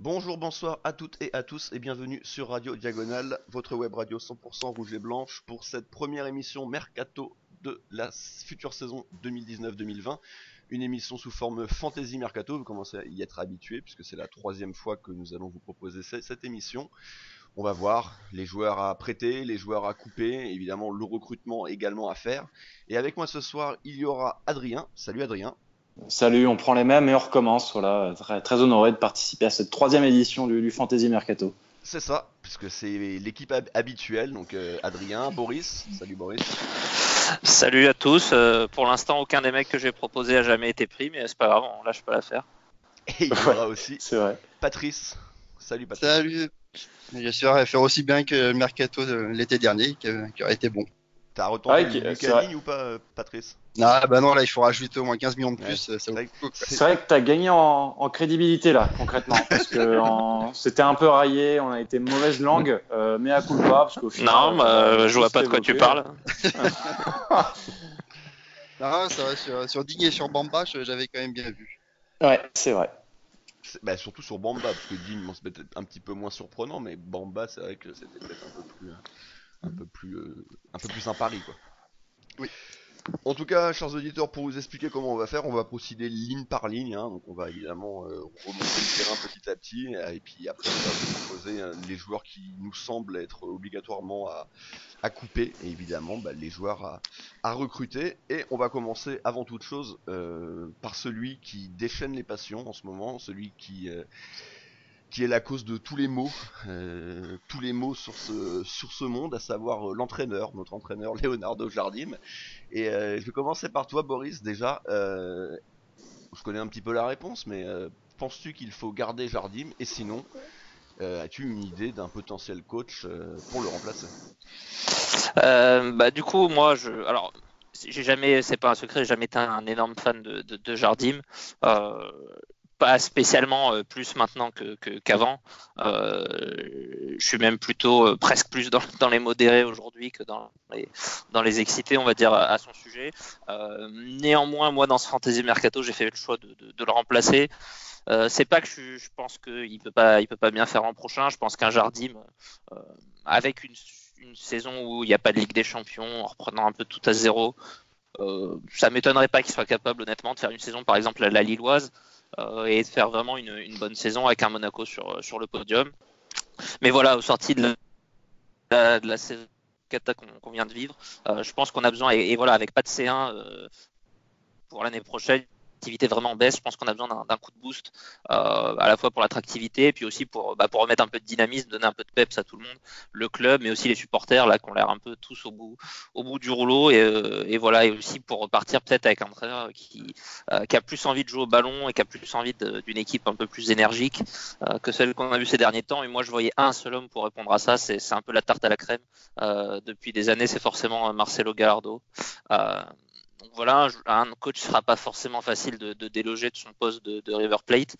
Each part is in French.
Bonjour, bonsoir à toutes et à tous et bienvenue sur Radio Diagonale, votre web radio 100% rouge et blanche pour cette première émission Mercato de la future saison 2019-2020. Une émission sous forme Fantasy Mercato, vous commencez à y être habitué puisque c'est la troisième fois que nous allons vous proposer cette émission. On va voir les joueurs à prêter, les joueurs à couper, évidemment le recrutement également à faire. Et avec moi ce soir, il y aura Adrien. Salut Adrien. Salut, on prend les mêmes et on recommence. Voilà, très honoré de participer à cette troisième édition du Fantasy Mercato. C'est ça, puisque c'est l'équipe habituelle, donc Adrien, Boris. Salut Boris. Salut à tous. Pour l'instant, aucun des mecs que j'ai proposé a jamais été pris, mais c'est pas grave, on lâche pas l'affaire. Et il y aura aussi c'est vrai. Patrice. Salut Patrice. Salut. J'espère faire aussi bien que le Mercato de l'été dernier, qui aurait été bon. T'as retenté Lucas Digne ou pas, Patrice? Ah bah non, là il faut rajouter au moins 15 millions de plus. Ouais, ça vaut beaucoup, c'est vrai que t'as gagné en crédibilité là, concrètement, parce que c'était un peu raillé, on a été mauvaise langue, mais à coup pas, parce qu'au final. Non, je vois pas de quoi tu parles. Non, ça va, sur Digne et sur Bamba, j'avais quand même bien vu. Ouais, c'est vrai. Surtout sur Bamba, parce que Digne, c'est peut-être un petit peu moins surprenant, mais Bamba, c'est vrai que c'était peut-être un peu plus un pari, quoi. Oui. En tout cas, chers auditeurs, pour vous expliquer comment on va faire, on va procéder ligne par ligne, donc on va évidemment remonter le terrain petit à petit, et puis après on va vous proposer les joueurs qui nous semblent être obligatoirement à couper, et évidemment les joueurs à recruter, et on va commencer avant toute chose par celui qui déchaîne les passions en ce moment, celui qui est la cause de tous les maux sur ce monde, à savoir notre entraîneur Leonardo Jardim. Et je vais commencer par toi, Boris. Déjà, je connais un petit peu la réponse, mais penses-tu qu'il faut garder Jardim? Et sinon, as-tu une idée d'un potentiel coach pour le remplacer? Du coup, moi, alors, c'est pas un secret, j'ai jamais été un énorme fan de Jardim. Pas spécialement plus maintenant qu'avant. Je suis même plutôt presque plus dans les modérés aujourd'hui que dans les excités, on va dire, à son sujet. Néanmoins, moi, dans ce Fantasy Mercato, j'ai fait le choix de le remplacer. C'est pas que je pense qu'il peut pas bien faire l'an prochain. Je pense qu'un Jardim, avec une saison où il n'y a pas de Ligue des Champions, en reprenant un peu tout à zéro, ça m'étonnerait pas qu'il soit capable, honnêtement, de faire une saison, par exemple, à la Lilloise, et de faire vraiment une bonne saison avec un Monaco sur le podium. Mais voilà, au sorti de la saison cata qu'on vient de vivre, je pense qu'on a besoin, et voilà, avec pas de C1 pour l'année prochaine, l'activité vraiment baisse, je pense qu'on a besoin d'un coup de boost, à la fois pour l'attractivité et puis aussi pour remettre un peu de dynamisme, donner un peu de peps à tout le monde, le club, mais aussi les supporters là qui ont l'air un peu tous au bout du rouleau, et voilà, et aussi pour repartir peut-être avec un entraîneur qui a plus envie de jouer au ballon et qui a plus envie d'une équipe un peu plus énergique que celle qu'on a vue ces derniers temps. Et moi je voyais un seul homme pour répondre à ça, c'est un peu la tarte à la crème depuis des années, c'est forcément Marcelo Gallardo. Donc voilà, un coach ne sera pas forcément facile de déloger de son poste de River Plate,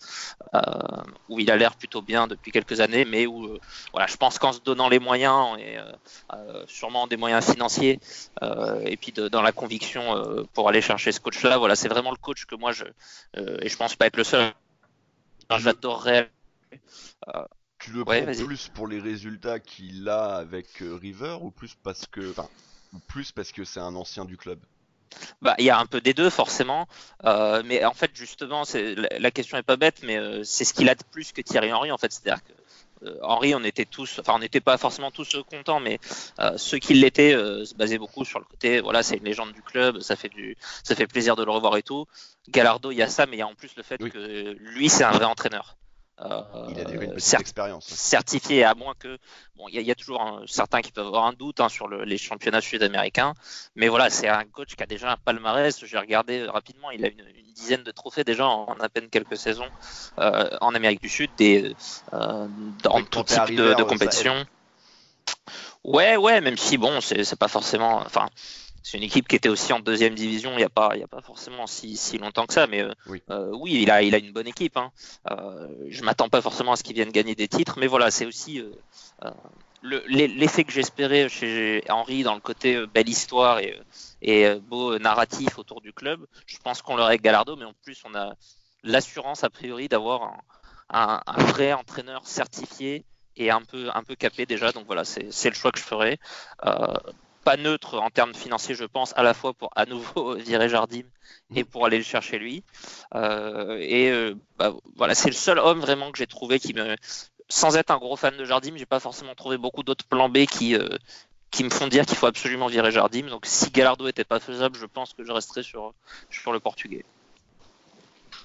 où il a l'air plutôt bien depuis quelques années, mais où voilà, je pense qu'en se donnant les moyens, et sûrement des moyens financiers, et puis dans la conviction pour aller chercher ce coach-là, voilà, c'est vraiment le coach que moi, et je pense pas être le seul, j'adorerais. Tu le prends plus pour les résultats qu'il a avec River, ou plus parce que c'est un ancien du club? Il y a un peu des deux forcément, mais en fait justement la question est pas bête, mais c'est ce qu'il a de plus que Thierry Henry en fait, c'est-à-dire que Henry, on n'était pas forcément tous contents, mais ceux qui l'étaient se basaient beaucoup sur le côté, voilà, c'est une légende du club, ça fait plaisir de le revoir et tout. Gallardo, il y a ça, mais il y a en plus le fait que lui c'est un vrai entraîneur. Il a déjà une petite expérience. Certifié, à moins que il y a toujours certains qui peuvent avoir un doute sur les championnats sud-américains, mais voilà, c'est un coach qui a déjà un palmarès. J'ai regardé rapidement, il a une dizaine de trophées déjà en à peine quelques saisons en Amérique du Sud, dans tout type de compétition. Ouais, même si bon, c'est pas forcément, enfin. C'est une équipe qui était aussi en deuxième division il y a pas forcément si longtemps que ça, mais oui, il a une bonne équipe. Je m'attends pas forcément à ce qu'ils viennent gagner des titres, mais voilà, c'est aussi l'effet que j'espérais chez Henry dans le côté belle histoire et beau narratif autour du club. Je pense qu'on l'aurait avec Gallardo, mais en plus on a l'assurance a priori d'avoir un vrai entraîneur certifié et un peu capé déjà. Donc voilà, c'est le choix que je ferai. Pas neutre en termes financiers, je pense, à la fois pour à nouveau virer Jardim et pour aller le chercher lui. Voilà, c'est le seul homme vraiment que j'ai trouvé sans être un gros fan de Jardim, j'ai pas forcément trouvé beaucoup d'autres plans B qui me font dire qu'il faut absolument virer Jardim. Donc si Gallardo était pas faisable, je pense que je resterais sur le Portugais.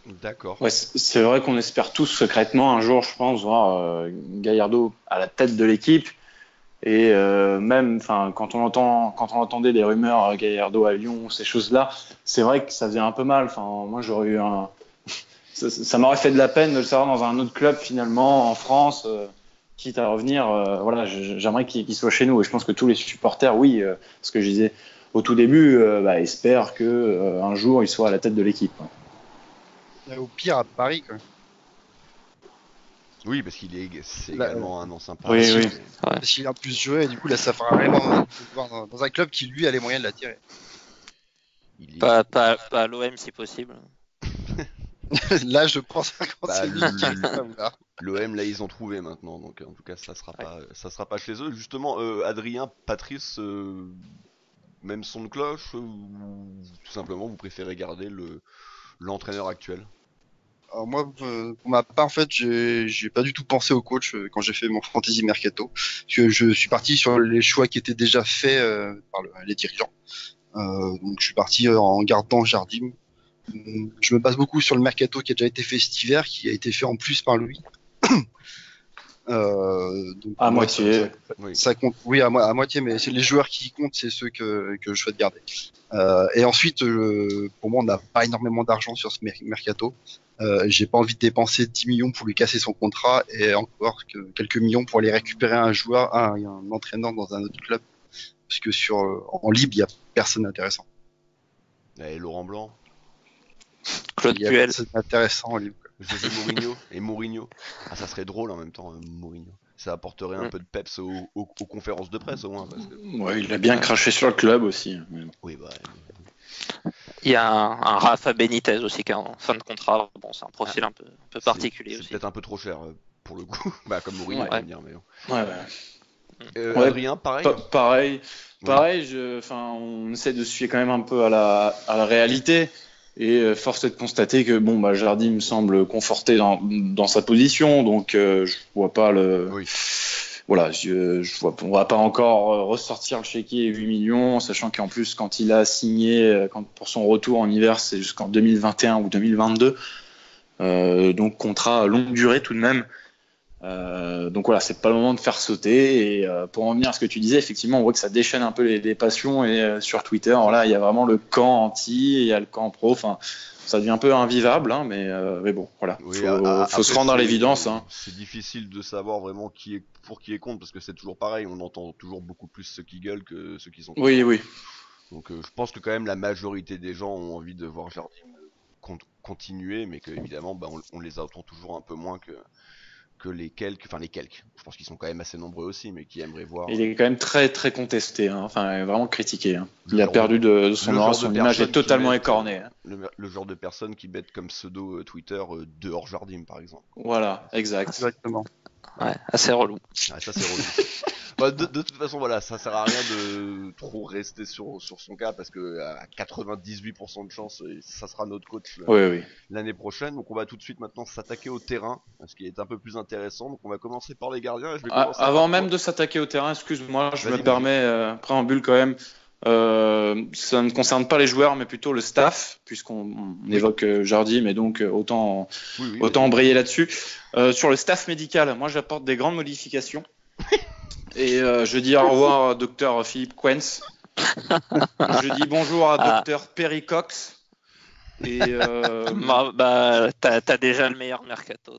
D'accord. Ouais, c'est vrai qu'on espère tous secrètement un jour, je pense, voir Gallardo à la tête de l'équipe. Et même, enfin, quand on entendait des rumeurs Gallardo à Lyon, ces choses-là, c'est vrai que ça faisait un peu mal. Enfin, moi, j'aurais eu ça m'aurait fait de la peine de le savoir dans un autre club finalement en France, quitte à revenir. Voilà, j'aimerais qu'il soit chez nous. Et je pense que tous les supporters, oui, ce que je disais au tout début, espèrent que un jour il soit à la tête de l'équipe. Au pire, à Paris, quoi. Oui, parce c'est également un ancien Oui, Parisien. oui. Parce qu'il a plus joué, et du coup, là, ça fera vraiment de le voir dans un club qui, lui, a les moyens de l'attirer. Pas à l'OM si possible. Là, je pense que Bah, c'est lui qui va pas vouloir. L'OM, là, ils ont trouvé maintenant, donc en tout cas, ça sera pas chez eux. Justement, Adrien, Patrice, même son de cloche, ou tout simplement, vous préférez garder l'entraîneur actuel? Alors moi, pour ma part, en fait, j'ai pas du tout pensé au coach quand j'ai fait mon fantasy mercato, parce que je suis parti sur les choix qui étaient déjà faits par les dirigeants. Donc je suis parti en gardant Jardim. Je me base beaucoup sur le mercato qui a déjà été fait cet hiver, qui a été fait en plus par lui. Donc À moi, moitié. Oui. ça compte, oui, à moitié, mais c'est les joueurs qui comptent, c'est ceux que je souhaite garder. Et ensuite, pour moi, on n'a pas énormément d'argent sur ce mercato. J'ai pas envie de dépenser 10 millions pour lui casser son contrat et encore quelques millions pour aller récupérer un joueur, un entraîneur dans un autre club, parce que en libre, il y a personne d'intéressant. Et Laurent Blanc, Claude Il y a Puel. personne d'intéressant en libre, quoi. José Mourinho et Mourinho. Ah, ça serait drôle en même temps, Mourinho. Ça apporterait un peu de peps aux conférences de presse au moins. Parce que... Ouais, il a bien craché sur le club aussi. Oui, bah. Il y a un Rafa Benitez aussi qui est en fin de contrat. Bon, c'est un profil un peu particulier C'est aussi. peut-être un peu trop cher pour le coup. Bah, comme Mourinho, Ouais. on va dire. Mais... Ouais. Ouais, Adrien, pareil. Pareil. Oui. On essaie de se fier quand même un peu à la réalité. Et force est de constater que Jardim me semble conforté dans sa position, donc je vois pas Oui. Voilà, on va pas encore ressortir le chéquier 8 millions, sachant qu'en plus quand il a signé pour son retour en hiver, c'est jusqu'en 2021 ou 2022, donc contrat longue durée tout de même. Donc voilà, c'est pas le moment de faire sauter. Et pour en venir à ce que tu disais, effectivement, on voit que ça déchaîne un peu les passions. Et sur Twitter, voilà, il y a vraiment le camp anti, et il y a le camp pro. Enfin, ça devient un peu invivable, hein, mais bon, voilà. Oui, Faut se rendre à l'évidence. Hein. C'est difficile de savoir vraiment qui est pour qui est contre parce que c'est toujours pareil. On entend toujours beaucoup plus ceux qui gueulent que ceux qui sont contre. Oui. Donc je pense que quand même la majorité des gens ont envie de voir Jardim continuer, mais que évidemment, on les entend toujours un peu moins que les quelques. Je pense qu'ils sont quand même assez nombreux aussi, mais qui aimeraient voir. Il est quand même très très contesté, hein. Enfin vraiment critiqué. Hein. Il a perdu de son aura, son image est totalement écornée. Hein. Le genre de personnes qui mettent comme pseudo Twitter dehors Jardim par exemple. Voilà, exact. Exactement. Ouais, assez relou. Ouais, ça c'est relou. Bah, de toute façon, voilà, ça sert à rien de trop rester sur son cas parce que à 98% de chance, ça sera notre coach Oui. l'année prochaine. Donc on va tout de suite maintenant s'attaquer au terrain, ce qui est un peu plus intéressant. Donc on va commencer par les gardiens. Et je vais commencer Avant par même toi. de s'attaquer au terrain, excuse-moi, je Vas-y, me permets préambule quand même. Ça ne concerne pas les joueurs, mais plutôt le staff, puisqu'on évoque Jardim, et donc autant embrayer là-dessus. Sur le staff médical, moi j'apporte des grandes modifications. Et je dis au revoir à Dr Philippe Quens. Je dis bonjour à Dr Perry Cox. Et t'as déjà le meilleur mercato.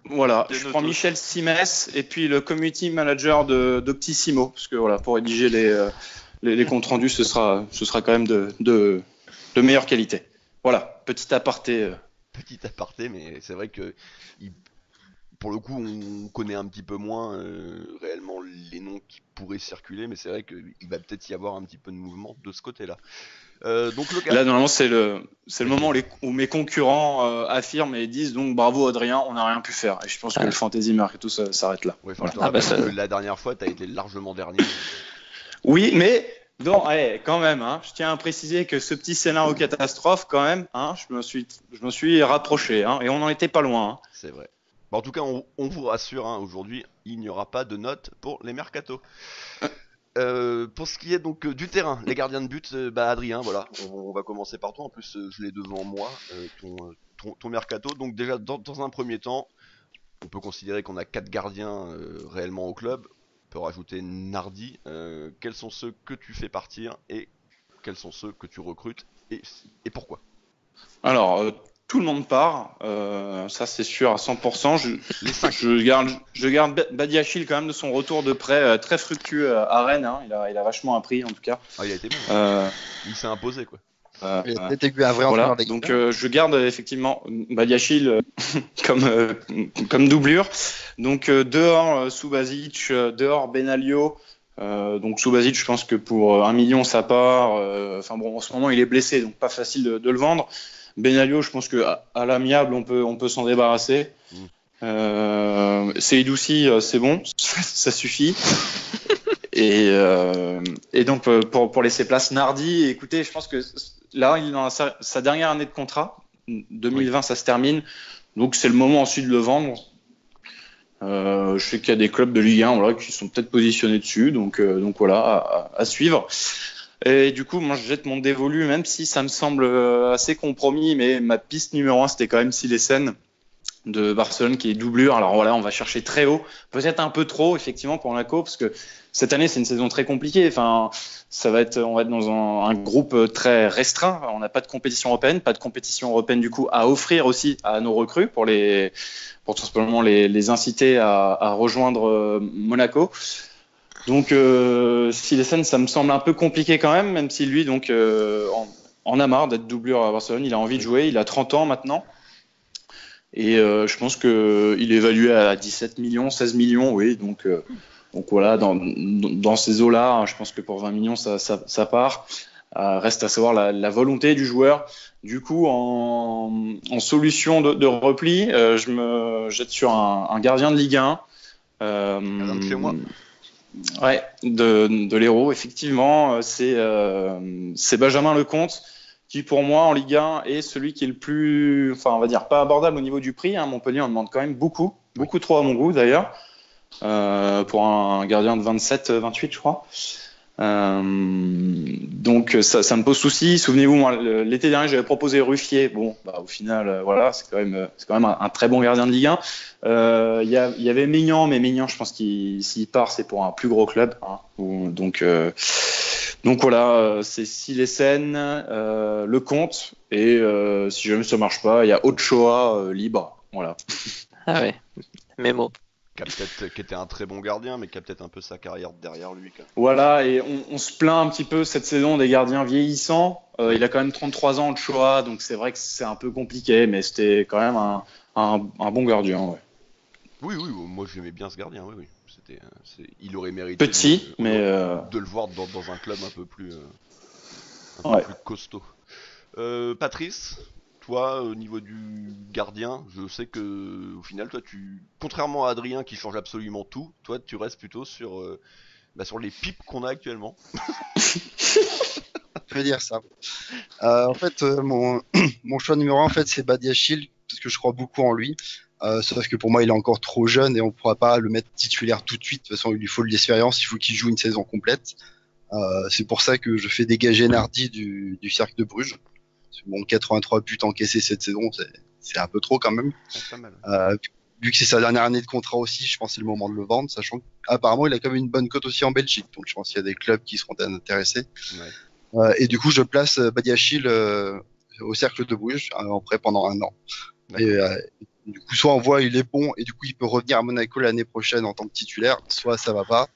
Voilà, je prends Michel Simès et puis le community manager d'Octissimo, parce que voilà, pour rédiger les comptes rendus, ce sera quand même de meilleure qualité. Voilà, petit aparté. Petit aparté, mais c'est vrai que pour le coup, on connaît un petit peu moins réellement les noms qui pourraient circuler, mais c'est vrai qu'il va peut-être y avoir un petit peu de mouvement de ce côté-là. Donc Loca. Là, normalement, c'est le Vas-y, moment vas-y. où mes concurrents affirment et disent donc bravo Adrien, on n'a rien pu faire. Et je pense que le fantasy mercato s'arrête là. Ouais, enfin, Voilà. je te rappelle que la dernière fois, t'as été largement dernier. Oui, mais quand même, hein, je tiens à préciser que ce petit scénario catastrophe, quand même, hein, je me suis rapproché, hein, et on n'en était pas loin. Hein. C'est vrai. Bon, en tout cas, on vous rassure, hein, aujourd'hui, il n'y aura pas de notes pour les mercatos. Pour ce qui est donc du terrain, les gardiens de but, Adrien, voilà, on va commencer par toi. En plus, je l'ai devant moi, ton mercato. Donc déjà, dans un premier temps, on peut considérer qu'on a 4 gardiens réellement au club. On peut rajouter Nardi. Quels sont ceux que tu fais partir et quels sont ceux que tu recrutes et pourquoi? Alors, tout le monde part, ça c'est sûr à 100%. Les 5. Je garde Badiachil quand même de son retour de prêt très fructueux à Rennes. Hein. Il a vachement appris en tout cas. Ah, il a été bon. Il s'est imposé, quoi. Il a peut-être aiguillé un vrai Voilà. entraîneur d'équipe. Donc je garde effectivement Badiachil comme doublure. Donc dehors Subasic, dehors Benaglio. Donc Subasic, je pense que pour 1 million ça part. Enfin bon, en ce moment il est blessé, donc pas facile de le vendre. Benaglio, je pense que à l'amiable on peut s'en débarrasser. Seydouci, c'est bon, ça suffit. Et donc pour laisser place Nardi, écoutez, je pense que là il est dans sa dernière année de contrat, 2020 ça se termine, donc c'est le moment ensuite de le vendre. Je sais qu'il y a des clubs de Ligue 1 voilà, qui sont peut-être positionnés dessus, donc voilà, à suivre. Et du coup, moi je jette mon dévolu, même si ça me semble assez compromis, mais ma piste numéro 1 c'était quand même Silesen de Barcelone qui est doublure. Alors voilà, on va chercher très haut, peut-être un peu trop effectivement pour Monaco, parce que cette année c'est une saison très compliquée. Enfin, on va être dans un groupe très restreint. On n'a pas de compétition européenne du coup à offrir aussi à nos recrues pour tout simplement les inciter à rejoindre Monaco. Donc Silesen, ça me semble un peu compliqué quand même si lui donc en a marre d'être doublure à Barcelone. Il a envie de jouer, il a 30 ans maintenant. Et je pense qu'il est évalué à 17 millions, 16 millions, oui. Donc voilà, dans ces eaux-là, je pense que pour 20 millions, ça part. Reste à savoir la volonté du joueur. Du coup, en solution de repli, je me jette sur un gardien de Ligue 1. Gardien de chez moi. Ouais, de l'Hérault, effectivement. C'est Benjamin Lecomte, qui pour moi en Ligue 1 est celui qui est le plus, enfin on va dire pas abordable au niveau du prix. Hein. Montpellier en demande quand même beaucoup trop à mon goût d'ailleurs, pour un gardien de 27-28 je crois. Donc ça me pose souci. Souvenez-vous, moi, l'été dernier j'avais proposé Ruffier. Bon, au final voilà, c'est quand même un très bon gardien de Ligue 1. Il y avait Maignan, mais Maignan je pense qu'il s'il part c'est pour un plus gros club. Hein. Donc voilà, c'est Silesen, Lecomte, et si jamais ça marche pas, il y a Ochoa libre. Voilà. Ah ouais, mémo. Qui était un très bon gardien, mais qui a peut-être un peu sa carrière derrière lui. Quoi. Voilà, et on se plaint un petit peu cette saison des gardiens vieillissants. Il a quand même 33 ans, Ochoa, donc c'est vrai que c'est un peu compliqué, mais c'était quand même un bon gardien. Ouais. Oui, moi j'aimais bien ce gardien, oui. Il aurait mérité petit, mais de le voir dans un club un peu plus costaud. Patrice, toi, au niveau du gardien, je sais que au final, toi, contrairement à Adrien qui change absolument tout, toi, tu restes plutôt sur les pipes qu'on a actuellement. Je veux dire ça. En fait, mon choix numéro 1, en fait, c'est Badiachil, parce que je crois beaucoup en lui. Sauf que pour moi, il est encore trop jeune et on ne pourra pas le mettre titulaire tout de suite. De toute façon, il lui faut de l'expérience, il faut qu'il joue une saison complète. C'est pour ça que je fais dégager Nardi du Cercle de Bruges. Bon, 83 buts encaissés cette saison, c'est un peu trop quand même. C'est pas mal. Vu que c'est sa dernière année de contrat aussi, je pense que c'est le moment de le vendre, sachant qu'apparemment il a quand même une bonne cote aussi en Belgique. Donc je pense qu'il y a des clubs qui seront intéressés. Ouais. Et du coup, je place Badiachil au Cercle de Bruges en prêt pendant 1 an. Et du coup, soit on voit il est bon et du coup il peut revenir à Monaco l'année prochaine en tant que titulaire, soit ça va pas.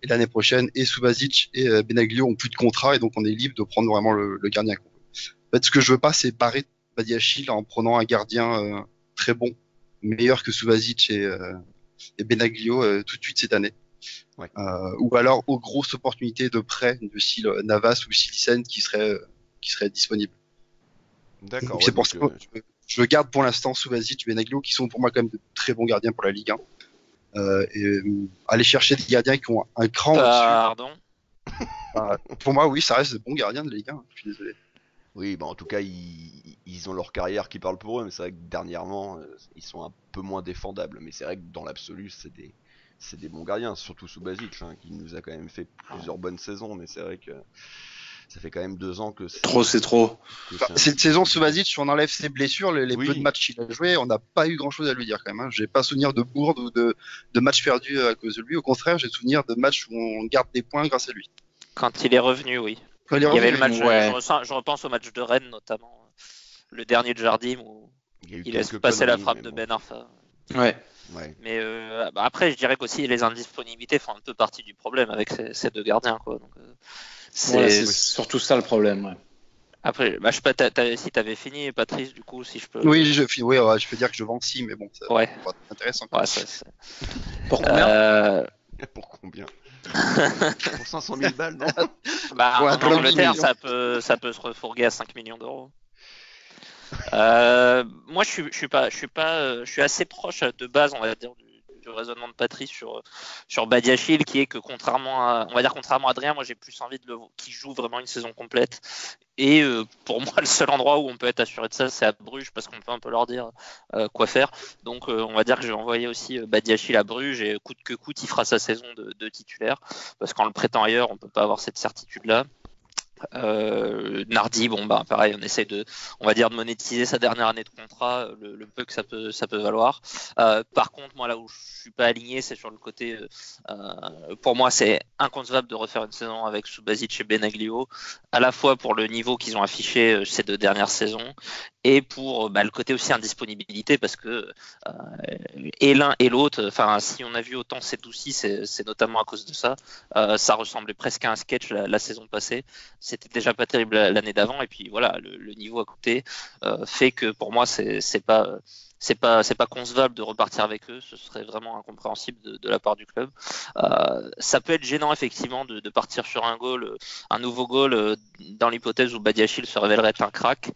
Et l'année prochaine, et Subasic et Benaglio ont plus de contrat et donc on est libre de prendre vraiment le gardien qu'on veut. En fait, ce que je veux pas, c'est parer Badiachil en prenant un gardien très bon meilleur que Subasic et Benaglio tout de suite cette année. Ouais. Ou alors aux grosses opportunités de prêt du style Navas ou Silicen qui seraient disponibles. D'accord. Donc Ouais, c'est pour donc, ça que je garde pour l'instant Subasic, Benaglio qui sont pour moi quand même de très bons gardiens pour la Ligue 1. Aller chercher des gardiens qui ont un cran au-dessus. Pardon. Pour moi, oui, ça reste de bons gardiens de Ligue 1. Je suis désolé. oui, bah en tout cas, ils ont leur carrière qui parle pour eux, mais c'est vrai que dernièrement, ils sont un peu moins défendables. Mais c'est vrai que dans l'absolu, c'est des bons gardiens, surtout Subasic, hein, qui nous a quand même fait plusieurs bonnes saisons. Mais c'est vrai que ça fait quand même 2 ans que c'est. Trop, c'est trop. Cette saison, Subasic, si on enlève ses blessures, les Oui. peu de matchs qu'il a joué, on n'a pas eu grand-chose à lui dire quand même. Hein. J'ai pas souvenir de bourde ou de matchs perdus à cause de lui. Au contraire, j'ai souvenir de matchs où on garde des points grâce à lui. Quand il est revenu, oui. Quand Il y avait le match, ouais. je repense au match de Rennes notamment, le dernier de Jardim où il laisse quelques passer la conneries, frappe mais de bon. Ben Arfa. Ouais. Ouais. Mais après, je dirais qu'aussi les indisponibilités font un peu partie du problème avec ces deux gardiens, quoi. Donc, C'est surtout ça le problème. Ouais. Après, je sais pas si t'avais fini, Patrice, du coup, si je peux. Oui, je peux dire que je vends 6, mais bon, ça Ouais. va être intéressant. Ouais, Pour combien Pour combien Pour 500 000 balles, non Bah, Ouais, en pour Angleterre, millions. ça peut se refourguer à 5 millions d'euros. Moi, je suis assez proche de base, on va dire, du raisonnement de Patrice sur Badiachil, qui est que contrairement à Adrien, moi j'ai plus envie qu'il joue vraiment une saison complète. Et pour moi, le seul endroit où on peut être assuré de ça, c'est à Bruges, parce qu'on peut un peu leur dire quoi faire. Donc, on va dire que je vais envoyer aussi Badiachil à Bruges, et coûte que coûte, il fera sa saison de titulaire, parce qu'en le prêtant ailleurs, on peut pas avoir cette certitude-là. Nardi, bon bah pareil, on essaie on va dire de monétiser sa dernière année de contrat, le peu que ça peut valoir. Par contre, moi là où je suis pas aligné, c'est sur le côté. Pour moi, c'est inconcevable de refaire une saison avec Subasic et Benaglio, à la fois pour le niveau qu'ils ont affiché ces 2 dernières saisons, et pour le côté aussi indisponibilité, parce que et l'un et l'autre, enfin si on a vu autant Setoussi, c'est notamment à cause de ça. Ça ressemblait presque à un sketch la saison passée. C'était déjà pas terrible l'année d'avant, et puis voilà, le niveau à côté fait que pour moi c'est pas concevable de repartir avec eux. Ce serait vraiment incompréhensible de la part du club. Ça peut être gênant effectivement de partir sur un nouveau goal dans l'hypothèse où Badiachil se révélerait être un crack.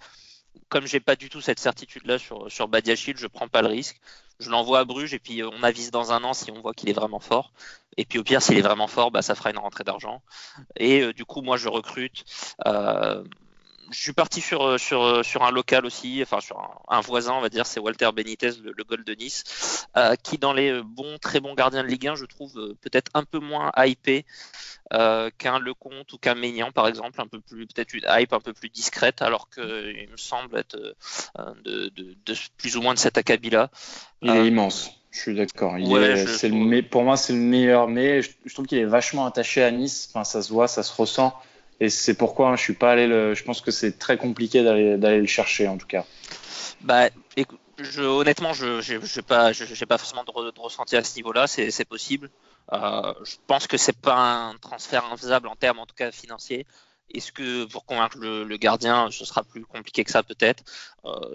Comme j'ai pas du tout cette certitude là sur Badiachil, je prends pas le risque. Je l'envoie à Bruges et puis on avise dans un an si on voit qu'il est vraiment fort. Et puis au pire, s'il est vraiment fort, ça fera une rentrée d'argent. Et du coup, moi, je recrute. Je suis parti sur un local aussi, enfin sur un voisin, on va dire, c'est Walter Benitez, le goal de Nice, qui dans les très bons gardiens de Ligue 1, je trouve peut-être un peu moins hypé qu'un Lecomte ou qu'un Maignan par exemple, peut-être une hype un peu plus discrète, alors qu'il me semble être de plus ou moins de cet acabit-là. Il est immense. Je suis d'accord. Pour moi, c'est le meilleur. Mais je trouve qu'il est vachement attaché à Nice. Enfin, ça se voit, ça se ressent. Et c'est pourquoi je suis pas allé je pense que c'est très compliqué d'aller le chercher en tout cas. Écoute, honnêtement, j'ai pas forcément de ressenti à ce niveau-là. C'est possible. Je pense que c'est pas un transfert infaisable en termes, en tout cas financiers. Est-ce que pour convaincre le gardien, ce sera plus compliqué que ça peut-être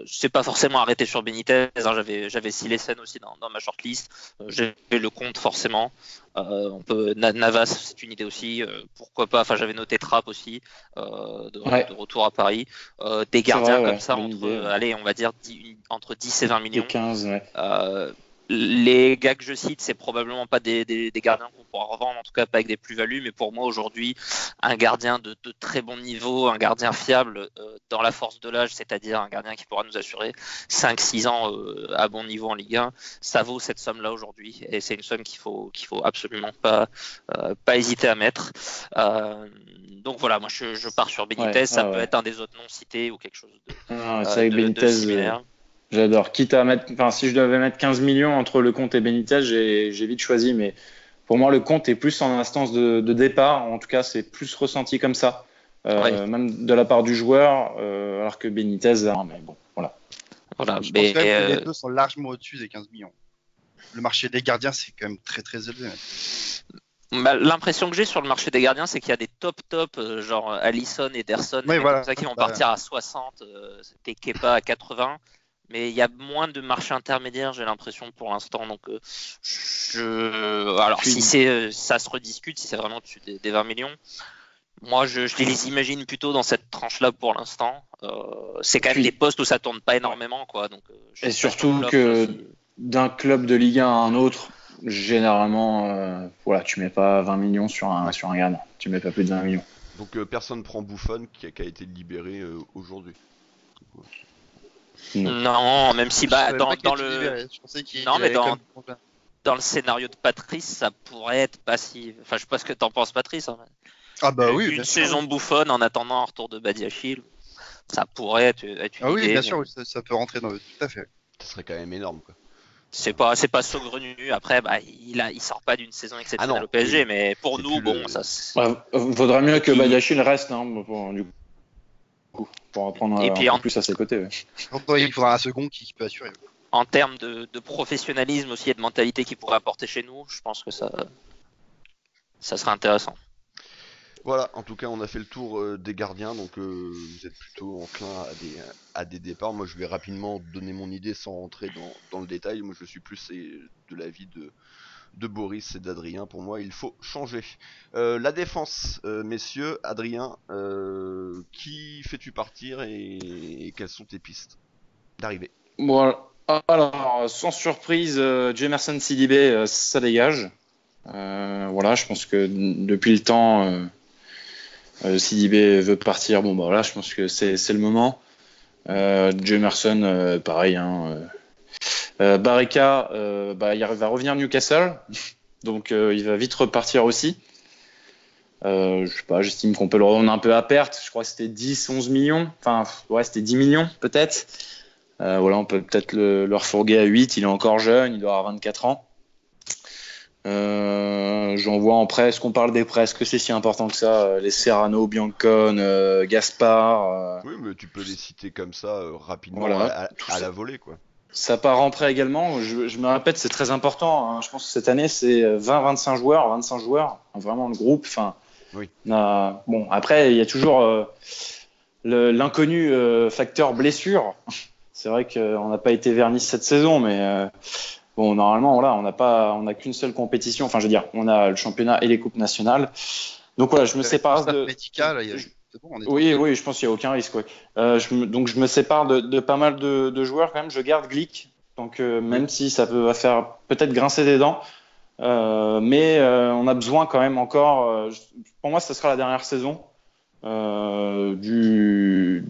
C'est pas forcément arrêté sur Benitez. Hein, j'avais Silesen aussi dans ma shortlist. J'avais Lecomte forcément. Navas, c'est une idée aussi. Pourquoi pas Enfin, j'avais noté Trapp aussi de retour à Paris. Des gardiens comme ça allez, on va dire entre 10 et 20 millions. 15, ouais. Les gars que je cite, c'est probablement pas des gardiens qu'on pourra revendre, en tout cas pas avec des plus-values, mais pour moi aujourd'hui, un gardien de très bon niveau, un gardien fiable dans la force de l'âge, c'est-à-dire un gardien qui pourra nous assurer 5-6 ans à bon niveau en Ligue 1, ça vaut cette somme-là aujourd'hui, et c'est une somme qu'il faut absolument pas hésiter à mettre. Donc voilà, moi je pars sur Benitez, ça peut être un des autres noms cités ou quelque chose de similaire. J'adore. Quitte à mettre, si je devais mettre 15 millions entre Lecomte et Benitez, j'ai vite choisi. Mais pour moi, Lecomte est plus en instance de départ. En tout cas, c'est plus ressenti comme ça, même de la part du joueur, alors que Benitez. Mais bon, voilà. Je pense quand même que les deux sont largement au-dessus des 15 millions. Le marché des gardiens, c'est quand même très très élevé. L'impression que j'ai sur le marché des gardiens, c'est qu'il y a des top genre Alisson et Ederson, comme ça qui vont partir à 60, c'était Kepa à 80. mais il y a moins de marché intermédiaire, j'ai l'impression pour l'instant. Donc, alors Puis- si ça se rediscute, si c'est vraiment dessus des 20 millions. Moi, je les imagine plutôt dans cette tranche-là pour l'instant. C'est quand même Puis- des postes où ça tourne pas énormément, quoi. Donc, je Et suis pas sûr surtout l'offre que soit- d'un club de Ligue 1 à un autre, généralement, voilà, tu mets pas 20 millions sur un gagnant. Tu mets pas plus de 20 millions. Donc personne prend Buffon qui a été libéré aujourd'hui. Non. Non, même si Je bah, savais dans, pas qu'il dans était le libéré. Je pensais qu'il Non, mais avait dans- comme problème. dans le scénario de Patrice, ça pourrait être pas si. Enfin, je sais pas ce que t'en penses, Patrice. Hein. Ah bah oui, Une bien sûr. saison bouffonne en attendant un retour de Badiachil, ça pourrait être une Ah oui, idée. bien mais sûr, ça peut rentrer dans tout à fait. Ça serait quand même énorme, quoi. C'est pas saugrenu. Après, bah, il sort pas d'une saison exceptionnelle Ah non, au PSG, oui. mais pour C'est nous, plus bon, le- ça. Ouais, vaudrait mieux que Et- Badiachil reste, hein, du coup, pour reprendre Et puis encore plus à ses côtés. Ouais. Donc, il faudra un second qui peut assurer. En termes de professionnalisme aussi et de mentalité qu'il pourrait apporter chez nous, je pense que ça serait intéressant. Voilà, en tout cas, on a fait le tour des gardiens, donc vous êtes plutôt enclin à des départs. Moi, je vais rapidement donner mon idée sans rentrer dans le détail. Moi, je suis plus de l'avis de Boris et d'Adrien. Pour moi, il faut changer. La défense, messieurs, Adrien, qui fais-tu partir et quelles sont tes pistes d'arrivée? Bon, alors, sans surprise, Jemerson Sidibé, ça dégage. Voilà, je pense que depuis le temps, Sidibé veut partir. Bon, bah voilà, je pense que c'est le moment. Jemerson, pareil. Hein, Barika, bah, il va revenir à Newcastle, donc il va vite repartir aussi. Je sais pas, j'estime qu'on peut le revendre un peu à perte. Je crois que c'était 10-11 millions. Enfin, ouais, c'était 10 millions peut-être. Voilà, on peut peut-être le refourguer à 8. Il est encore jeune, il doit avoir 24 ans. J'en vois en prêt. Est-ce qu'on parle des prêts? Est-ce que c'est si important que ça? Les Serrano, Biancone, Gaspard. Oui, mais tu peux les citer comme ça rapidement Voilà, à la volée, quoi. Ça part en prêt également. Je me répète, c'est très important. Hein. Je pense que cette année, c'est 20-25 joueurs, 25 joueurs. Vraiment le groupe. Enfin, Oui. Bon, après, il y a toujours l'inconnu facteur blessure. C'est vrai qu'on n'a pas été vernis cette saison, mais bon, normalement, voilà, on n'a qu'une seule compétition. Enfin, je veux dire, on a le championnat et les coupes nationales. Donc voilà, je me sépare de. Médical, c'est bon, on est Oui, je pense qu'il n'y a aucun risque. Ouais. Donc je me sépare de pas mal de joueurs quand même. Je garde Glick, donc même si ça va faire peut-être grincer des dents, mais on a besoin quand même encore. Pour moi, ce sera la dernière saison du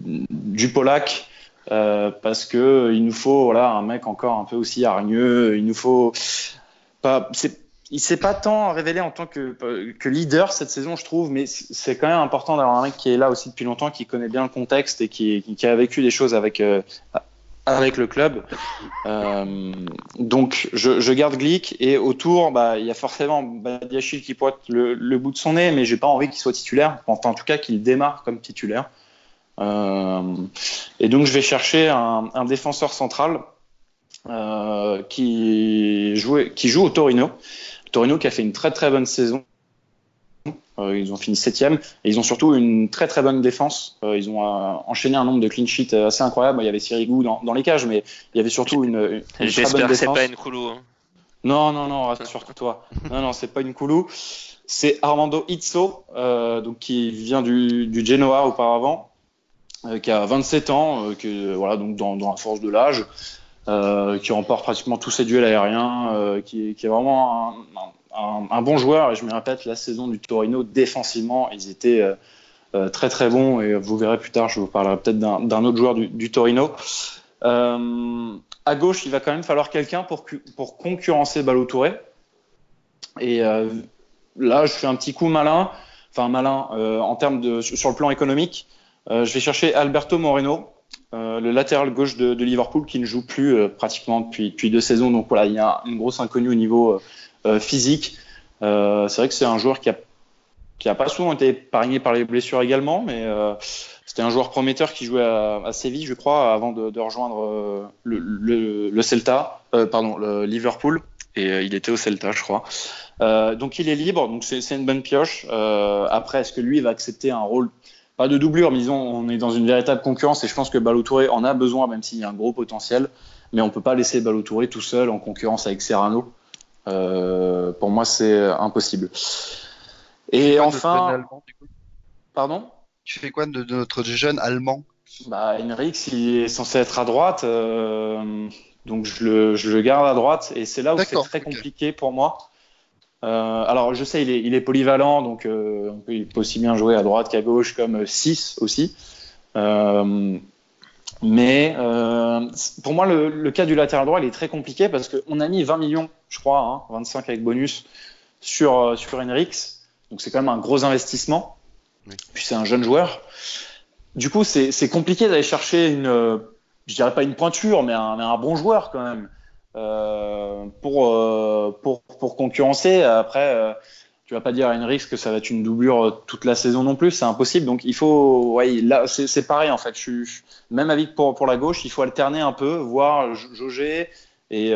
Polac. Parce que il nous faut voilà un mec encore un peu aussi hargneux. Il nous faut pas. Il s'est pas tant révélé en tant que leader cette saison, je trouve, mais c'est quand même important d'avoir un mec qui est là aussi depuis longtemps, qui connaît bien le contexte et qui a vécu des choses avec le club. Donc je garde Glick et autour, bah il y a forcément Badiachil qui pointe le bout de son nez, mais j'ai pas envie qu'il soit titulaire. Enfin en tout cas qu'il démarre comme titulaire. Et donc je vais chercher un défenseur central qui joue au Torino. Torino qui a fait une très très bonne saison. Ils ont fini 7e et ils ont surtout une très très bonne défense. Ils ont enchaîné un nombre de clean sheets assez incroyable. Il y avait Sirigu dans les cages, mais il y avait surtout une très bonne J'espère que c'est défense. pas une Koulou. Hein. Non, rassure-toi. Non, c'est pas une Koulou. C'est Armando Izzo, donc qui vient du Genoa auparavant, qui a 27 ans, voilà donc dans la force de l'âge. Qui remporte pratiquement tous ses duels aériens, qui est vraiment un bon joueur. Et je me répète, la saison du Torino, défensivement, ils étaient très très bons. Et vous verrez plus tard, je vous parlerai peut-être d'un autre joueur du Torino. À gauche, il va quand même falloir quelqu'un pour concurrencer Ballo Touré. Et là, je fais un petit coup malin. Enfin, malin en termes sur le plan économique. Je vais chercher Alberto Moreno. Le latéral gauche de Liverpool qui ne joue plus pratiquement depuis 2 saisons. Donc voilà, il y a une grosse inconnue au niveau physique. C'est vrai que c'est un joueur qui a pas souvent été épargné par les blessures également, mais c'était un joueur prometteur qui jouait à Séville, je crois, avant de rejoindre le Celta, le Liverpool. Et il était au Celta, je crois. Donc il est libre, donc c'est une bonne pioche. Après, est-ce que lui va accepter un rôle pas de doublure, mais disons, on est dans une véritable concurrence et je pense que Ballo Touré en a besoin, même s'il y a un gros potentiel. Mais on peut pas laisser Ballo Touré tout seul en concurrence avec Serrano. Pour moi, c'est impossible. Et enfin, pardon ? Tu fais quoi de notre jeune allemand ? Bah, Henriks, il est censé être à droite, donc je le garde à droite et c'est là où c'est très compliqué pour moi. Alors je sais, il est polyvalent, donc il peut aussi bien jouer à droite qu'à gauche, comme 6 aussi. Mais pour moi, le cas du latéral droit, il est très compliqué parce qu'on a mis 20 millions, je crois, 25 avec bonus, sur Henriks. Donc c'est quand même un gros investissement. Oui. Puis c'est un jeune joueur. Du coup, c'est compliqué d'aller chercher je dirais pas une pointure, mais un bon joueur quand même. Pour concurrencer. Après, tu vas pas dire à Henriks que ça va être une doublure toute la saison non plus, c'est impossible. Donc il faut, là c'est pareil en fait. Même avis que pour la gauche, il faut alterner un peu, voir jauger. Et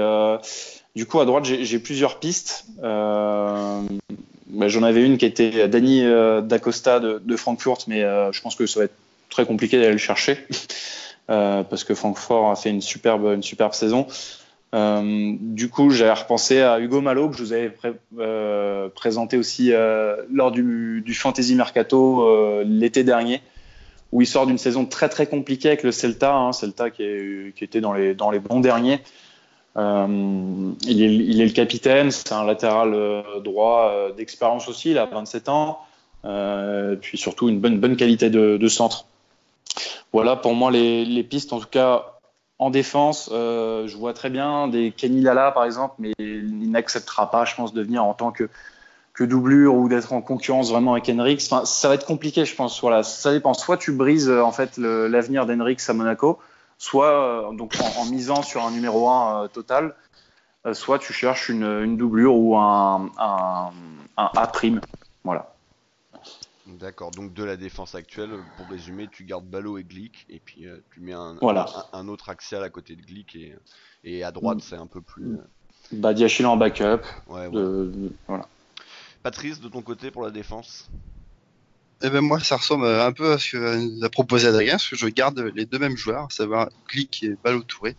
du coup à droite j'ai plusieurs pistes. J'en avais une qui était Dani Dacosta de Francfort, mais je pense que ça va être très compliqué d'aller le chercher parce que Francfort a fait une superbe saison. Du coup, j'avais repensé à Hugo Malo que je vous avais présenté aussi lors du Fantasy Mercato l'été dernier, où il sort d'une saison très très compliquée avec le Celta, Celta qui était dans les bons derniers. Il est le capitaine, c'est un latéral droit d'expérience aussi, il a 27 ans, puis surtout une bonne qualité de centre. Voilà pour moi les pistes, en tout cas. En défense, je vois très bien des Kenny Lala par exemple, mais il n'acceptera pas, je pense, de venir en tant que doublure ou d'être en concurrence vraiment avec Henriks. Enfin, ça va être compliqué, je pense. Voilà, ça dépend. Soit tu brises en fait l'avenir d'Henriks à Monaco, soit donc en misant sur un numéro 1 total, soit tu cherches une doublure ou un A'. Voilà. D'accord, donc de la défense actuelle, pour résumer, tu gardes Ballo et Glick, et puis tu mets un autre axial à côté de Glick, et à droite c'est un peu plus... Badiachil en backup. Ouais, voilà. Patrice, de ton côté pour la défense ? Eh ben moi ça ressemble un peu à ce que nous a proposé Adrien, parce que je garde les deux mêmes joueurs, à savoir Glick et Ballo Touré.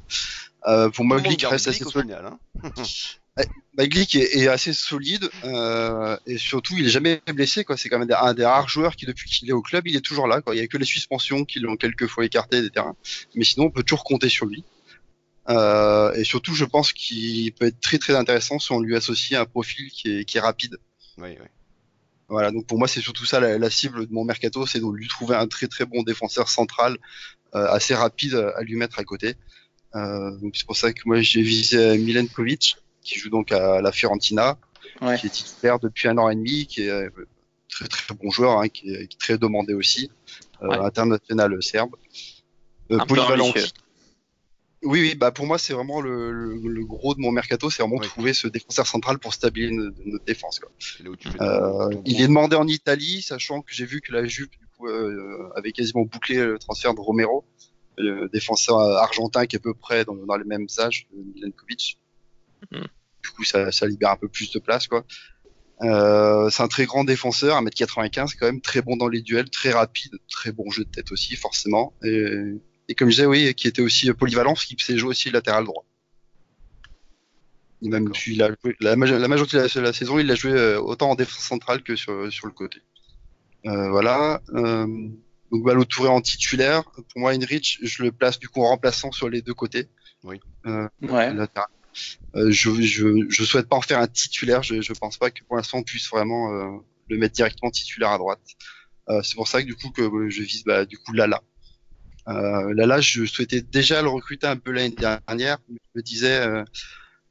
Pour moi Glick reste assez solide. Glick est assez solide et surtout il est jamais blessé quoi. C'est quand même un des rares joueurs qui depuis qu'il est au club il est toujours là quoi. Il y a que les suspensions qui l'ont quelques fois écarté des terrains, mais sinon on peut toujours compter sur lui. Et surtout je pense qu'il peut être très très intéressant si on lui associe un profil qui est rapide. Oui. Voilà, donc pour moi c'est surtout ça la cible de mon mercato, c'est de lui trouver un très très bon défenseur central assez rapide à lui mettre à côté. Donc c'est pour ça que moi j'ai visé Milenkovic, qui joue donc à la Fiorentina, qui est titulaire depuis 1 an et demi, qui est très très bon joueur, qui est très demandé aussi, international serbe. Polyvalent. Oui, bah pour moi c'est vraiment le gros de mon mercato, c'est vraiment trouver ce défenseur central pour stabiliser notre défense. Quoi. Il est demandé en Italie, sachant que j'ai vu que la Juve du coup avait quasiment bouclé le transfert de Romero, le défenseur argentin qui est à peu près dans les mêmes âges de Milenkovic. Du coup, ça libère un peu plus de place, quoi. C'est un très grand défenseur, 1m95, quand même très bon dans les duels, très rapide, très bon jeu de tête aussi, forcément. Et comme je disais, oui, qui était aussi polyvalent, parce qu'il sait jouer aussi latéral droit. Il a joué, la majorité de la saison, il l'a joué autant en défense centrale que sur le côté. Voilà. Donc Ballo Touré en titulaire. Pour moi, Henriks, je le place du coup en remplaçant sur les deux côtés. Oui. Latéral. Je souhaite pas en faire un titulaire. Je pense pas que pour l'instant on puisse vraiment le mettre directement titulaire à droite. C'est pour ça que du coup que je vise du coup Lala. Lala, je souhaitais déjà le recruter un peu l'année dernière. Je me disais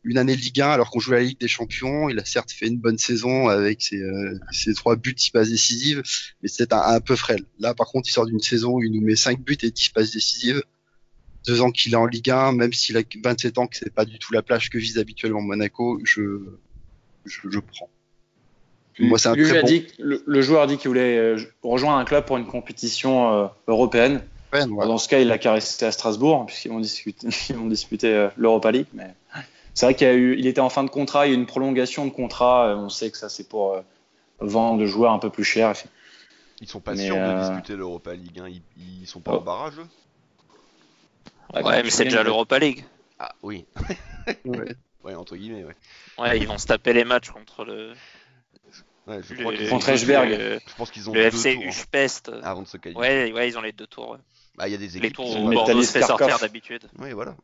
une année Ligue 1 alors qu'on joue la Ligue des Champions. Il a certes fait une bonne saison avec ses 3 buts, 6 passes décisives, mais c'était un peu frêle. Là, par contre, il sort d'une saison où il nous met 5 buts et 10 passes décisives. 2 ans qu'il est en Ligue 1, même s'il a 27 ans, que c'est pas du tout la plage que vise habituellement Monaco, je prends. Moi, c'est le joueur a dit qu'il voulait rejoindre un club pour une compétition européenne. Voilà. Dans ce cas, il l'a caressé à Strasbourg, puisqu'ils vont disputer l'Europa League. Mais c'est vrai qu'il était en fin de contrat, il y a eu une prolongation de contrat. On sait que ça, c'est pour vendre de joueurs un peu plus chers. Ils sont pas Mais, sûrs de disputer l'Europa League, hein. Ils sont pas en barrage, eux? Ouais, mais c'est déjà l'Europa League. Ah oui, Ouais. ouais, entre guillemets, ouais. Ouais, ils vont se taper les matchs contre Ouais, je crois qu'ils Contre ont Eschberg. je pense qu'ils ont le 2 FC tours, hein, Uspest. avant de se qualifier. Ouais, ils ont les 2 tours. Ouais. Bah, il y a des Les équipes tours qui où sont Mais Bordeaux Thalys se fait sortir Karkov. d'habitude. Oui, voilà.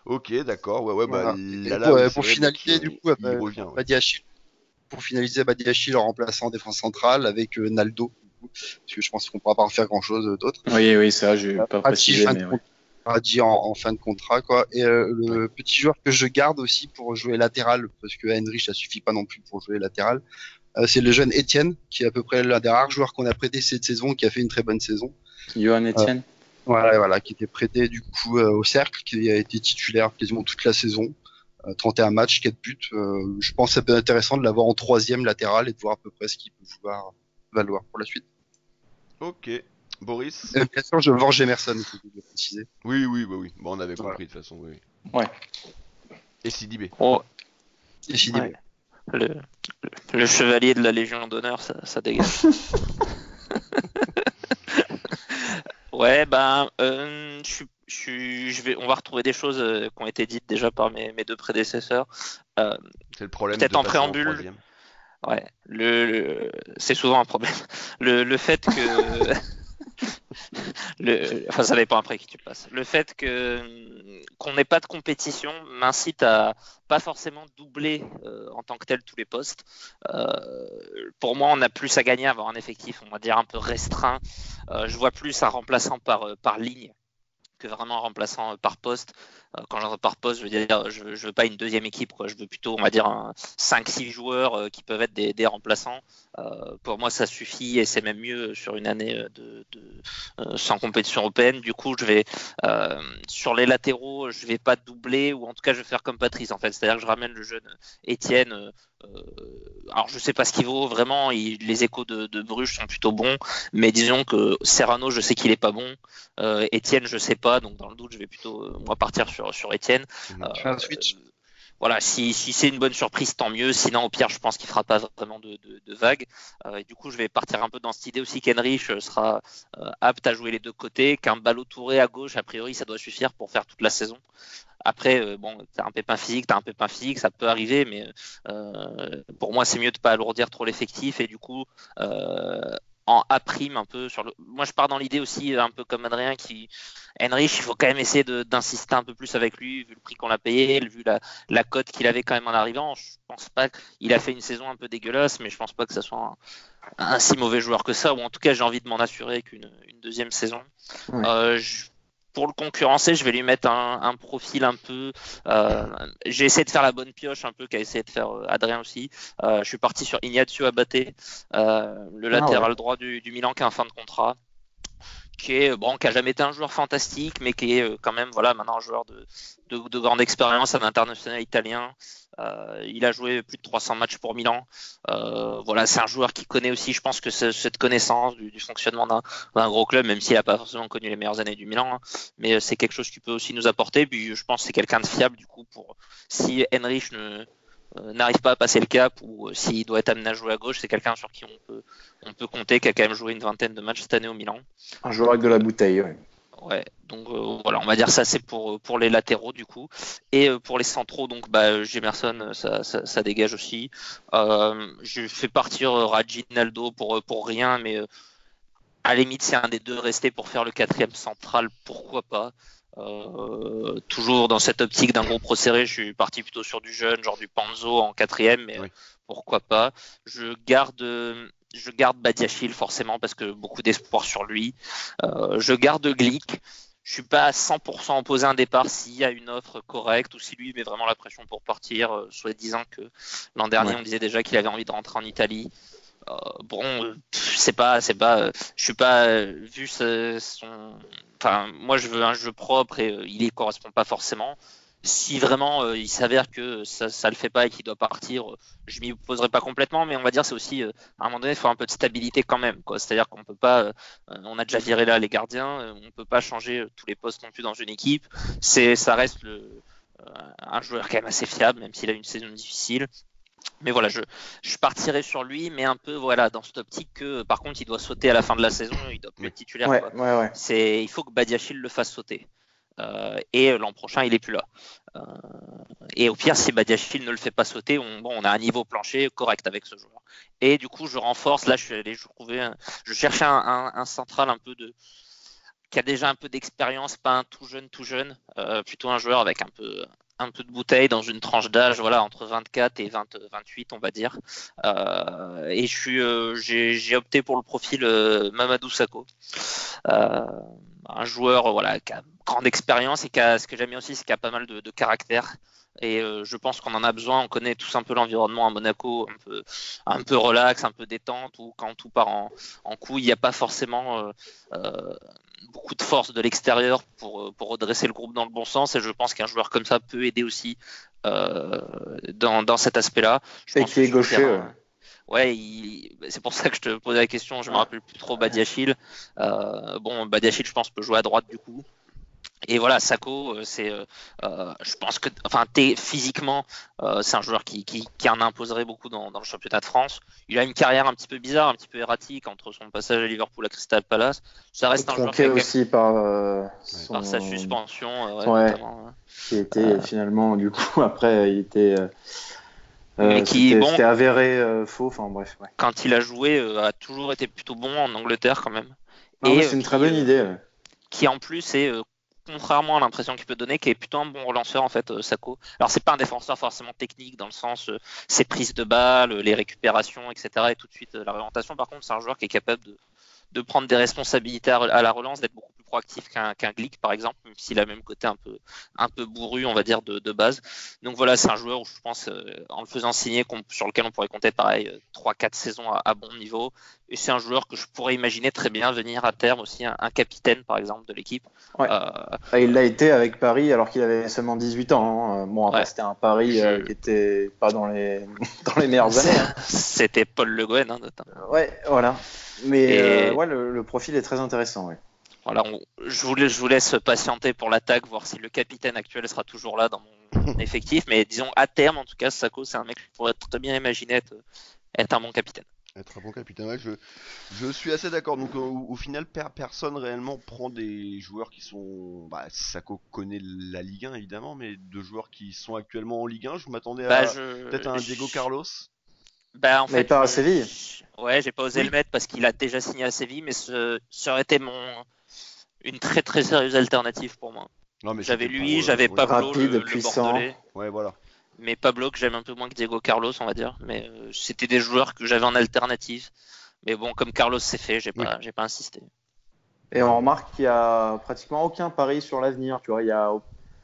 Ok, d'accord, ouais, bah Voilà. là, oui, c'est Pour vrai, finaliser, donc, du coup, il revient, ouais. Badiachil. Pour finaliser, Badiachil en remplaçant en défense centrale avec Naldo. Du coup, parce que je pense qu'on pourra pas en faire grand chose d'autre. Oui, ça, j'ai pas précisé, mais ouais. Radji en fin de contrat, quoi. Et le petit joueur que je garde aussi pour jouer latéral, parce que Henrich, ça suffit pas non plus pour jouer latéral, c'est le jeune Étienne, qui est à peu près l'un des rares joueurs qu'on a prêté cette saison, qui a fait une très bonne saison. Johan Etienne. Voilà, qui était prêté du coup au Cercle, qui a été titulaire quasiment toute la saison. 31 matchs, 4 buts. Je pense que ça peut être intéressant de l'avoir en troisième latéral et de voir à peu près ce qu'il peut valoir pour la suite. Ok, Boris? Bien sûr, je venge Emerson, il faut le préciser. Oui, bah oui, bon, on avait compris de toute façon, oui. Ouais. Et Sidibé? Oh, Et Sidibé. ouais. Le chevalier de la Légion d'honneur, ça dégage. Ouais, on va retrouver des choses qui ont été dites déjà par mes 2 prédécesseurs. C'est le problème peut-être de en passer en préambule. troisième. Ouais, c'est souvent un problème. Le fait que enfin, ça dépend après qui tu passes. Le fait qu'on n'ait pas de compétition m'incite à pas forcément doubler en tant que tel tous les postes. Pour moi, on a plus à gagner à avoir un effectif, on va dire, un peu restreint. Je vois plus un remplaçant par ligne que vraiment un remplaçant par poste. Quand j'entends par poste, je veux dire, je veux pas une deuxième équipe, quoi. Je veux plutôt, on va dire, 5-6 joueurs qui peuvent être des remplaçants. Pour moi, ça suffit et c'est même mieux sur une année sans compétition européenne. Du coup, je vais sur les latéraux, je vais pas doubler, ou en tout cas, je vais faire comme Patrice, en fait. C'est-à-dire que je ramène le jeune Étienne. Alors, je sais pas ce qu'il vaut vraiment. Les échos de Bruges sont plutôt bons, mais disons que Serrano, je sais qu'il est pas bon. Étienne, je sais pas, donc dans le doute, je vais plutôt moi partir sur Étienne. Tu fais un switch. Voilà, si c'est une bonne surprise, tant mieux. Sinon, au pire, je pense qu'il fera pas vraiment de vagues. Et du coup, je vais partir un peu dans cette idée aussi qu'Henrich sera apte à jouer les 2 côtés, qu'un Ballo-Touré à gauche, a priori, ça doit suffire pour faire toute la saison. Après, bon, t'as un pépin physique, ça peut arriver, mais pour moi, c'est mieux de pas alourdir trop l'effectif et du coup. En A' un peu moi je pars dans l'idée aussi un peu comme Adrien Henrich, il faut quand même essayer d'insister un peu plus avec lui vu le prix qu'on l'a payé, vu la cote qu'il avait quand même en arrivant. Je pense pas qu'il a fait une saison un peu dégueulasse, mais je pense pas que ça soit un si mauvais joueur que ça, ou en tout cas j'ai envie de m'en assurer qu'une deuxième saison. Ouais. Pour le concurrencer, je vais lui mettre un profil un peu. J'ai essayé de faire la bonne pioche, un peu qu'a essayé de faire Adrien aussi. Je suis parti sur Ignazio Abate, le latéral droit du Milan qui est en fin de contrat, qui a jamais été un joueur fantastique, mais qui est quand même maintenant un joueur de grande expérience, un international italien. Il a joué plus de 300 matchs pour Milan. C'est un joueur qui connaît aussi, je pense que cette connaissance du fonctionnement d'un gros club, même s'il n'a pas forcément connu les meilleures années du Milan, mais c'est quelque chose qu'il peut aussi nous apporter. Puis je pense que c'est quelqu'un de fiable du coup si Henrich n'arrive pas à passer le cap ou s'il doit être amené à jouer à gauche, c'est quelqu'un sur qui on peut compter, qui a quand même joué une 20aine de matchs cette année au Milan. Un joueur avec de la bouteille, ouais. Ouais, donc on va dire ça, c'est pour les latéraux du coup. Et pour les centraux, donc Gemerson, ça dégage aussi. Je fais partir Radji, Naldo pour rien, mais à la limite, c'est un des 2 restés pour faire le 4e central, pourquoi pas. Toujours dans cette optique d'un gros pro serré, je suis parti plutôt sur du jeune, genre du Panzo en 4e, mais oui. Pourquoi pas. Je garde Badiachil forcément parce que beaucoup d'espoir sur lui. Je garde Glick. Je suis pas à 100% opposé à un départ s'il y a une offre correcte ou si lui met vraiment la pression pour partir, soit disant que l'an dernier on disait déjà qu'il avait envie de rentrer en Italie. Je suis pas vu son. Enfin, moi je veux un jeu propre et il y correspond pas forcément. Si vraiment il s'avère que ça le fait pas et qu'il doit partir, je m'y opposerai pas complètement, mais on va dire c'est aussi à un moment donné il faut un peu de stabilité quand même, quoi. C'est-à-dire qu'on peut pas, on a déjà viré là les gardiens, on peut pas changer tous les postes non plus dans une équipe. Ça reste un joueur quand même assez fiable, même s'il a une saison difficile. Mais voilà, je partirai sur lui, mais un peu voilà dans cette optique que par contre il doit sauter à la fin de la saison, il doit plus être titulaire. Ouais, Quoi. ouais. Il faut que Badiachil le fasse sauter. Et l'an prochain, il est plus là. Et au pire, si Badiachil ne le fait pas sauter, on a un niveau plancher correct avec ce joueur. Et du coup, je renforce. Là, je cherchais un central un peu qui a déjà un peu d'expérience, pas un tout jeune, plutôt un joueur avec un peu de bouteille dans une tranche d'âge, voilà, entre 24 et 28, on va dire. Et j'ai opté pour le profil Mamadou Sakho, un joueur voilà qui a grande expérience et ce que j'aime bien aussi, c'est qu'il a pas mal de caractère. Et je pense qu'on en a besoin. On connaît tous un peu l'environnement à Monaco, un peu relax, un peu détente, où quand tout part en couille, il n'y a pas forcément beaucoup de force de l'extérieur pour redresser le groupe dans le bon sens. Et je pense qu'un joueur comme ça peut aider aussi dans cet aspect-là. Et qui est gaucher. Ouais, c'est pour ça que je te posais la question. Je me rappelle plus trop Badiachil. Badiachil, je pense, peut jouer à droite du coup. Et voilà, Sakho, je pense que, enfin, physiquement, c'est un joueur qui en imposerait beaucoup dans le championnat de France. Il a une carrière un petit peu bizarre, un petit peu erratique entre son passage à Liverpool à Crystal Palace. Ça reste un joueur qui aussi par sa suspension, notamment. Qui était finalement, du coup, après, il était. C'était avéré faux. Enfin bref. Ouais. Quand il a joué, a toujours été plutôt bon en Angleterre quand même. C'est une très bonne idée. Qui en plus est contrairement à l'impression qu'il peut donner, qui est plutôt un bon relanceur en fait, Sakho. Alors c'est pas un défenseur forcément technique dans le sens ses prises de balles, les récupérations, etc. Et tout de suite la réorientation. Par contre, c'est un joueur qui est capable de prendre des responsabilités à la relance, d'être beaucoup plus proactif qu'un Glick par exemple, même s'il a le même côté un peu bourru, on va dire de base. Donc voilà, c'est un joueur où je pense en le faisant signer sur lequel on pourrait compter pareil 3-4 saisons à bon niveau. Et c'est un joueur que je pourrais imaginer très bien venir à terme aussi un capitaine par exemple de l'équipe. Ouais. Il l'a été avec Paris alors qu'il avait seulement 18 ans. Hein. Bon après c'était un Paris qui était pas dans les meilleures années. Hein. C'était Paul Le Guen notamment. Ouais, voilà. Mais le profil est très intéressant. Ouais. Voilà, je vous laisse patienter pour l'attaque, voir si le capitaine actuel sera toujours là dans mon effectif. Mais disons, à terme, en tout cas, Sakho, c'est un mec que je pourrais très bien imaginer être un bon capitaine. Être un bon capitaine, ouais, je suis assez d'accord. Donc au final, personne réellement prend des joueurs qui sont... Sakho connaît la Ligue 1 évidemment, mais de joueurs qui sont actuellement en Ligue 1, je m'attendais à peut-être un Diego Carlos. En fait, mais pas à Séville. Ouais, j'ai pas osé le mettre parce qu'il a déjà signé à Séville, mais ça aurait été une très très sérieuse alternative pour moi. J'avais lui, j'avais Pablo, rapide, le puissant. Bordelais. Ouais, voilà. Mais Pablo que j'aime un peu moins que Diego Carlos, on va dire. Mais c'était des joueurs que j'avais en alternative. Mais bon, comme Carlos c'est fait, j'ai pas insisté. Et on remarque qu'il y a pratiquement aucun pari sur l'avenir. Tu vois,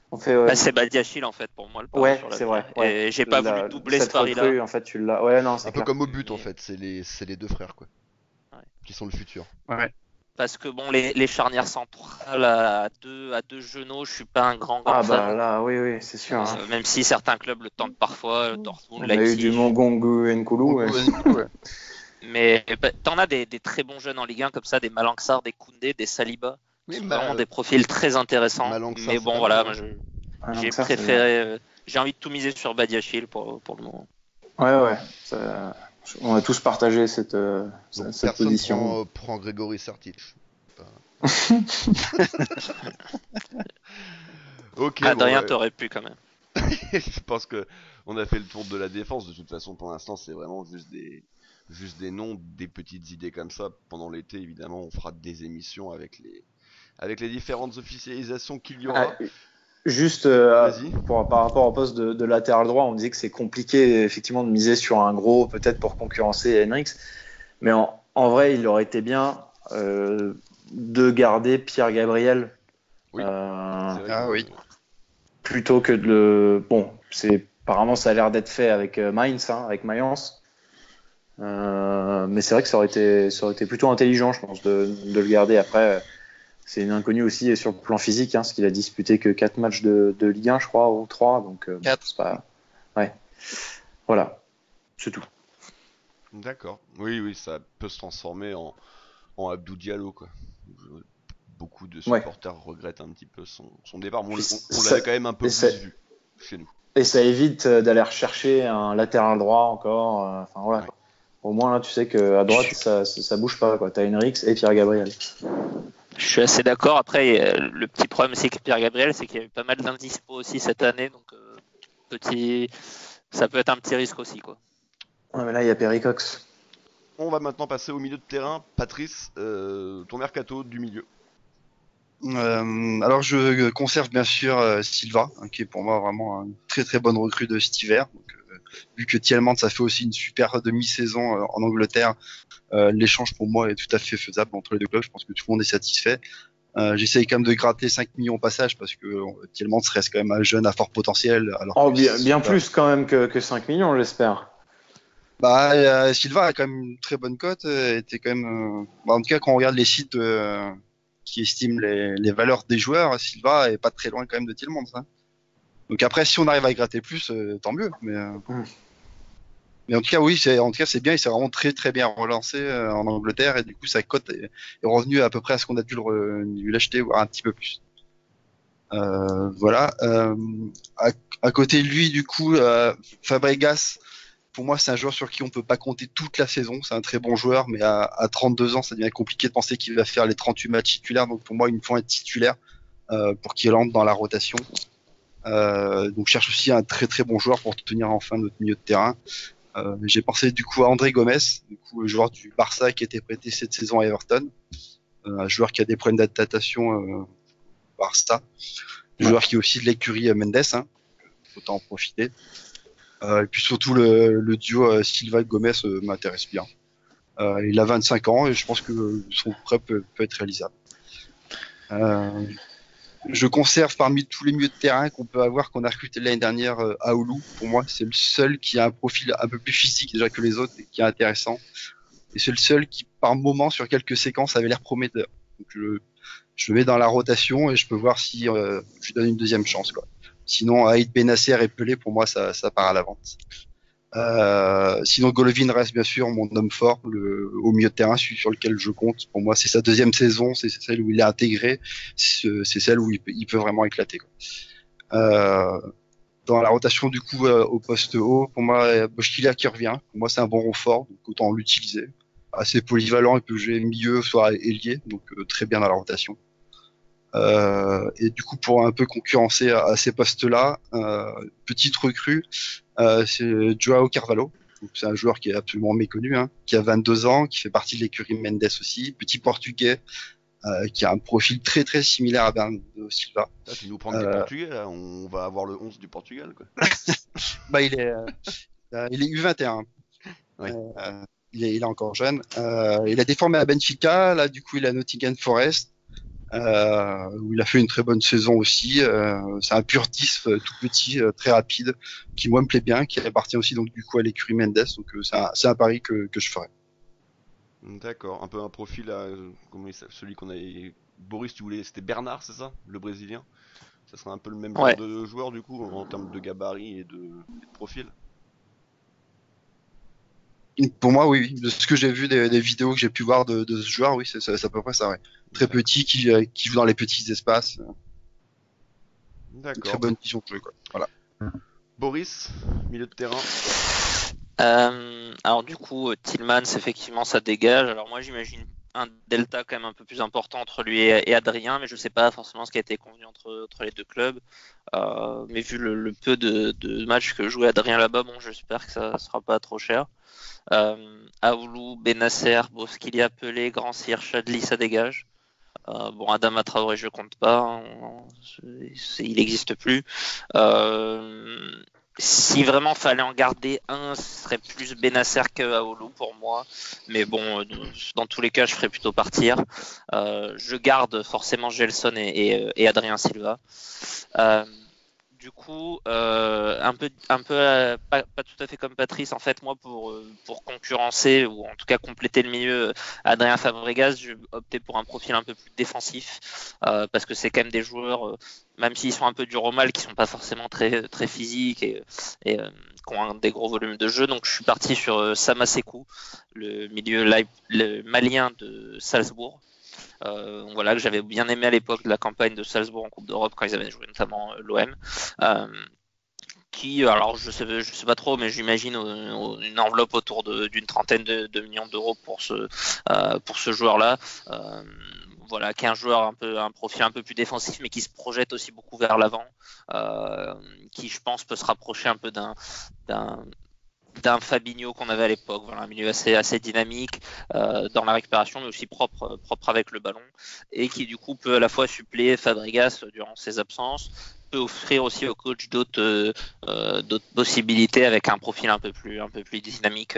on fait. C'est Badiachil en fait pour moi le pari sur l'avenir. C'est vrai. Ouais. Et j'ai pas voulu doubler ce pari-là. Recrue, en fait, tu l'as. Ouais, non, c'est un peu comme au but en fait. C'est les deux frères quoi. Ouais. Qui sont le futur. Ouais. Parce que bon, les charnières centrales à deux genoux, je suis pas un grand fan. Là, oui, c'est sûr. Même si certains clubs le tentent parfois, Dortmund, on a eu du Mongongu Nkoulou. Mais t'en as des très bons jeunes en Ligue 1 comme ça, des Malanxar, des Koundé, des Saliba. C'est vraiment des profils très intéressants. Malanxar, mais bon, voilà, moi, j'ai préféré. J'ai envie de tout miser sur Badiachil pour le moment. Ouais. On a tous partagé cette position. Prend Grégory Sertic. Ok. Adrien t'aurait pu quand même. Je pense que on a fait le tour de la défense. De toute façon, pour l'instant, c'est vraiment juste des noms, des petites idées comme ça. Pendant l'été, évidemment, on fera des émissions avec les différentes officialisations qu'il y aura. Juste par rapport au poste de latéral droit, on disait que c'est compliqué effectivement de miser sur un gros, peut-être pour concurrencer Henriks. Mais en vrai, il aurait été bien de garder Pierre Gabriel. Oui. Oui. Plutôt que de le. Bon, apparemment ça a l'air d'être fait avec Mainz, avec Mayence. Mais c'est vrai que ça aurait été plutôt intelligent, je pense, de le garder. Après, c'est une inconnue aussi sur le plan physique, parce qu'il a disputé que 4 matchs de Ligue 1, je crois, ou 3. Donc, 4. C'est pas. Ouais. Voilà. C'est tout. D'accord. Oui, ça peut se transformer en Abdou Diallo, quoi. Beaucoup de supporters regrettent un petit peu son départ. On l'avait quand même un peu plus vu chez nous. Et ça évite d'aller rechercher un latéral droit encore. Enfin voilà. Ouais. Au moins là, tu sais qu'à droite, ça bouge pas. Tu as Henrix et Pierre Gabriel. Je suis assez d'accord. Après, le petit problème, c'est que Pierre Gabriel, c'est qu'il y a eu pas mal d'indispo aussi cette année. Donc, ça peut être un petit risque aussi, quoi. Ouais, mais là, il y a Perry Cox. On va maintenant passer au milieu de terrain. Patrice, ton mercato du milieu. Alors je conserve bien sûr Silva, hein, qui est pour moi vraiment une très très bonne recrue de cet hiver. Donc, vu que Thielmans ça fait aussi une super demi-saison en Angleterre, l'échange pour moi est tout à fait faisable entre les deux clubs. Je pense que tout le monde est satisfait. J'essaye quand même de gratter 5 millions au passage parce que Thielmans reste quand même un jeune à fort potentiel. Alors bien plus quand même que 5 millions, j'espère. Silva a quand même une très bonne cote. Était quand même, en tout cas quand on regarde les sites qui estiment les valeurs des joueurs, Silva est pas très loin quand même de Thielmans. Hein. Donc après, si on arrive à gratter plus, tant mieux. Mais en tout cas, oui, c'est bien. Il s'est vraiment très très bien relancé en Angleterre et du coup sa cote est revenue à peu près à ce qu'on a dû l'acheter, voire un petit peu plus. Voilà. À côté de lui, du coup, Fabregas. Pour moi, c'est un joueur sur qui on peut pas compter toute la saison. C'est un très bon joueur, mais à 32 ans, ça devient compliqué de penser qu'il va faire les 38 matchs titulaires. Donc pour moi, il me faut un titulaire pour qu'il entre dans la rotation. Donc je cherche aussi un très très bon joueur pour tenir enfin notre milieu de terrain. J'ai pensé du coup à André Gomes, du coup le joueur du Barça qui a été prêté cette saison à Everton, un joueur qui a des problèmes d'adaptation au Barça, un joueur qui est aussi de l'écurie Mendes, hein, autant en profiter. Et puis surtout le duo Silva-Gomez m'intéresse bien. Il a 25 ans et je pense que son prêt peut être réalisable. Je conserve parmi tous les milieux de terrain qu'on peut avoir, qu'on a recruté l'année dernière, Aoulou. Pour moi, c'est le seul qui a un profil un peu plus physique déjà que les autres et qui est intéressant. Et c'est le seul qui, par moment, sur quelques séquences, avait l'air prometteur. Donc je le mets dans la rotation et je peux voir si je lui donne une deuxième chance, quoi. Sinon, Aïd Benasser et Pelé, pour moi, ça part à la vente. Sinon, Golovin reste bien sûr mon homme fort au milieu de terrain, celui sur lequel je compte. Pour moi, c'est sa deuxième saison, c'est celle où il est intégré, c'est celle où il peut vraiment éclater, quoi. Dans la rotation du coup au poste haut, pour moi, Boschkilia qui revient. Pour moi, c'est un bon renfort, donc autant l'utiliser. Assez polyvalent, il peut jouer milieu, soit ailier, donc très bien dans la rotation. Et du coup, pour un peu concurrencer à ces postes-là, petite recrue, c'est Joao Carvalho. Donc, c'est un joueur qui est absolument méconnu, hein, qui a 22 ans, qui fait partie de l'écurie Mendes aussi, petit portugais, qui a un profil très très similaire à Bernardo Silva. Là, tu nous prends des Portugais, là. On va avoir le 11 du Portugal, quoi. Il est U21. Oui. Il est encore jeune. Il a été formé à Benfica, là du coup il est à Nottingham Forest. Où il a fait une très bonne saison aussi. C'est un pur 10 tout petit, très rapide, qui moi me plaît bien, qui appartient aussi donc du coup à l'écurie Mendes. Donc c'est un pari que je ferai. D'accord, un peu un profil comme celui qu'on avait. Boris, tu voulais, c'était Bernard, c'est ça, le Brésilien. Ça serait un peu le même genre de joueur du coup en termes de gabarit et de profil. Pour moi, oui. De ce que j'ai vu des vidéos que j'ai pu voir de ce joueur, oui, c'est à peu près ça. Ouais. Très petit, qui joue dans les petits espaces. D'accord. Très bonne vision de jeu, quoi. Voilà. Boris, milieu de terrain. Alors du coup, Tillmans, effectivement, ça dégage. Alors moi, j'imagine un delta quand même un peu plus important entre lui et Adrien, mais je ne sais pas forcément ce qui a été convenu entre les deux clubs. Mais vu le peu de matchs que jouait Adrien là-bas, bon, j'espère que ça ne sera pas trop cher. Aoulou, Benasser, Boskilia, Pelé, Grand Cyr, Chadli, ça dégage. Bon, Adama Traoré, je compte pas, hein, il n'existe plus. Si vraiment fallait en garder un, ce serait plus Benasser que Aoulou pour moi. Mais bon, dans tous les cas, je ferais plutôt partir. Je garde forcément Gelson et Adrien Silva. Du coup, un peu pas tout à fait comme Patrice. En fait, moi, pour concurrencer ou en tout cas compléter le milieu, Adrien Fabregas, j'ai opté pour un profil un peu plus défensif parce que c'est quand même des joueurs, même s'ils sont un peu durs au mal, qui sont pas forcément très très physiques et qui ont des gros volumes de jeu. Donc, je suis parti sur Sama Sekou, le milieu le malien de Salzbourg. Voilà, que j'avais bien aimé à l'époque de la campagne de Salzbourg en Coupe d'Europe quand ils avaient joué notamment l'OM, qui, alors je sais pas trop, mais j'imagine une enveloppe autour d'une trentaine de millions d'euros pour ce joueur-là. Voilà, qui est un joueur un profil un peu plus défensif, mais qui se projette aussi beaucoup vers l'avant, qui je pense peut se rapprocher un peu d'un Fabinho qu'on avait à l'époque. Voilà, un milieu assez dynamique dans la récupération, mais aussi propre avec le ballon, et qui du coup peut à la fois suppléer Fabregas durant ses absences, peut offrir aussi au coach d'autres possibilités avec un profil un peu plus dynamique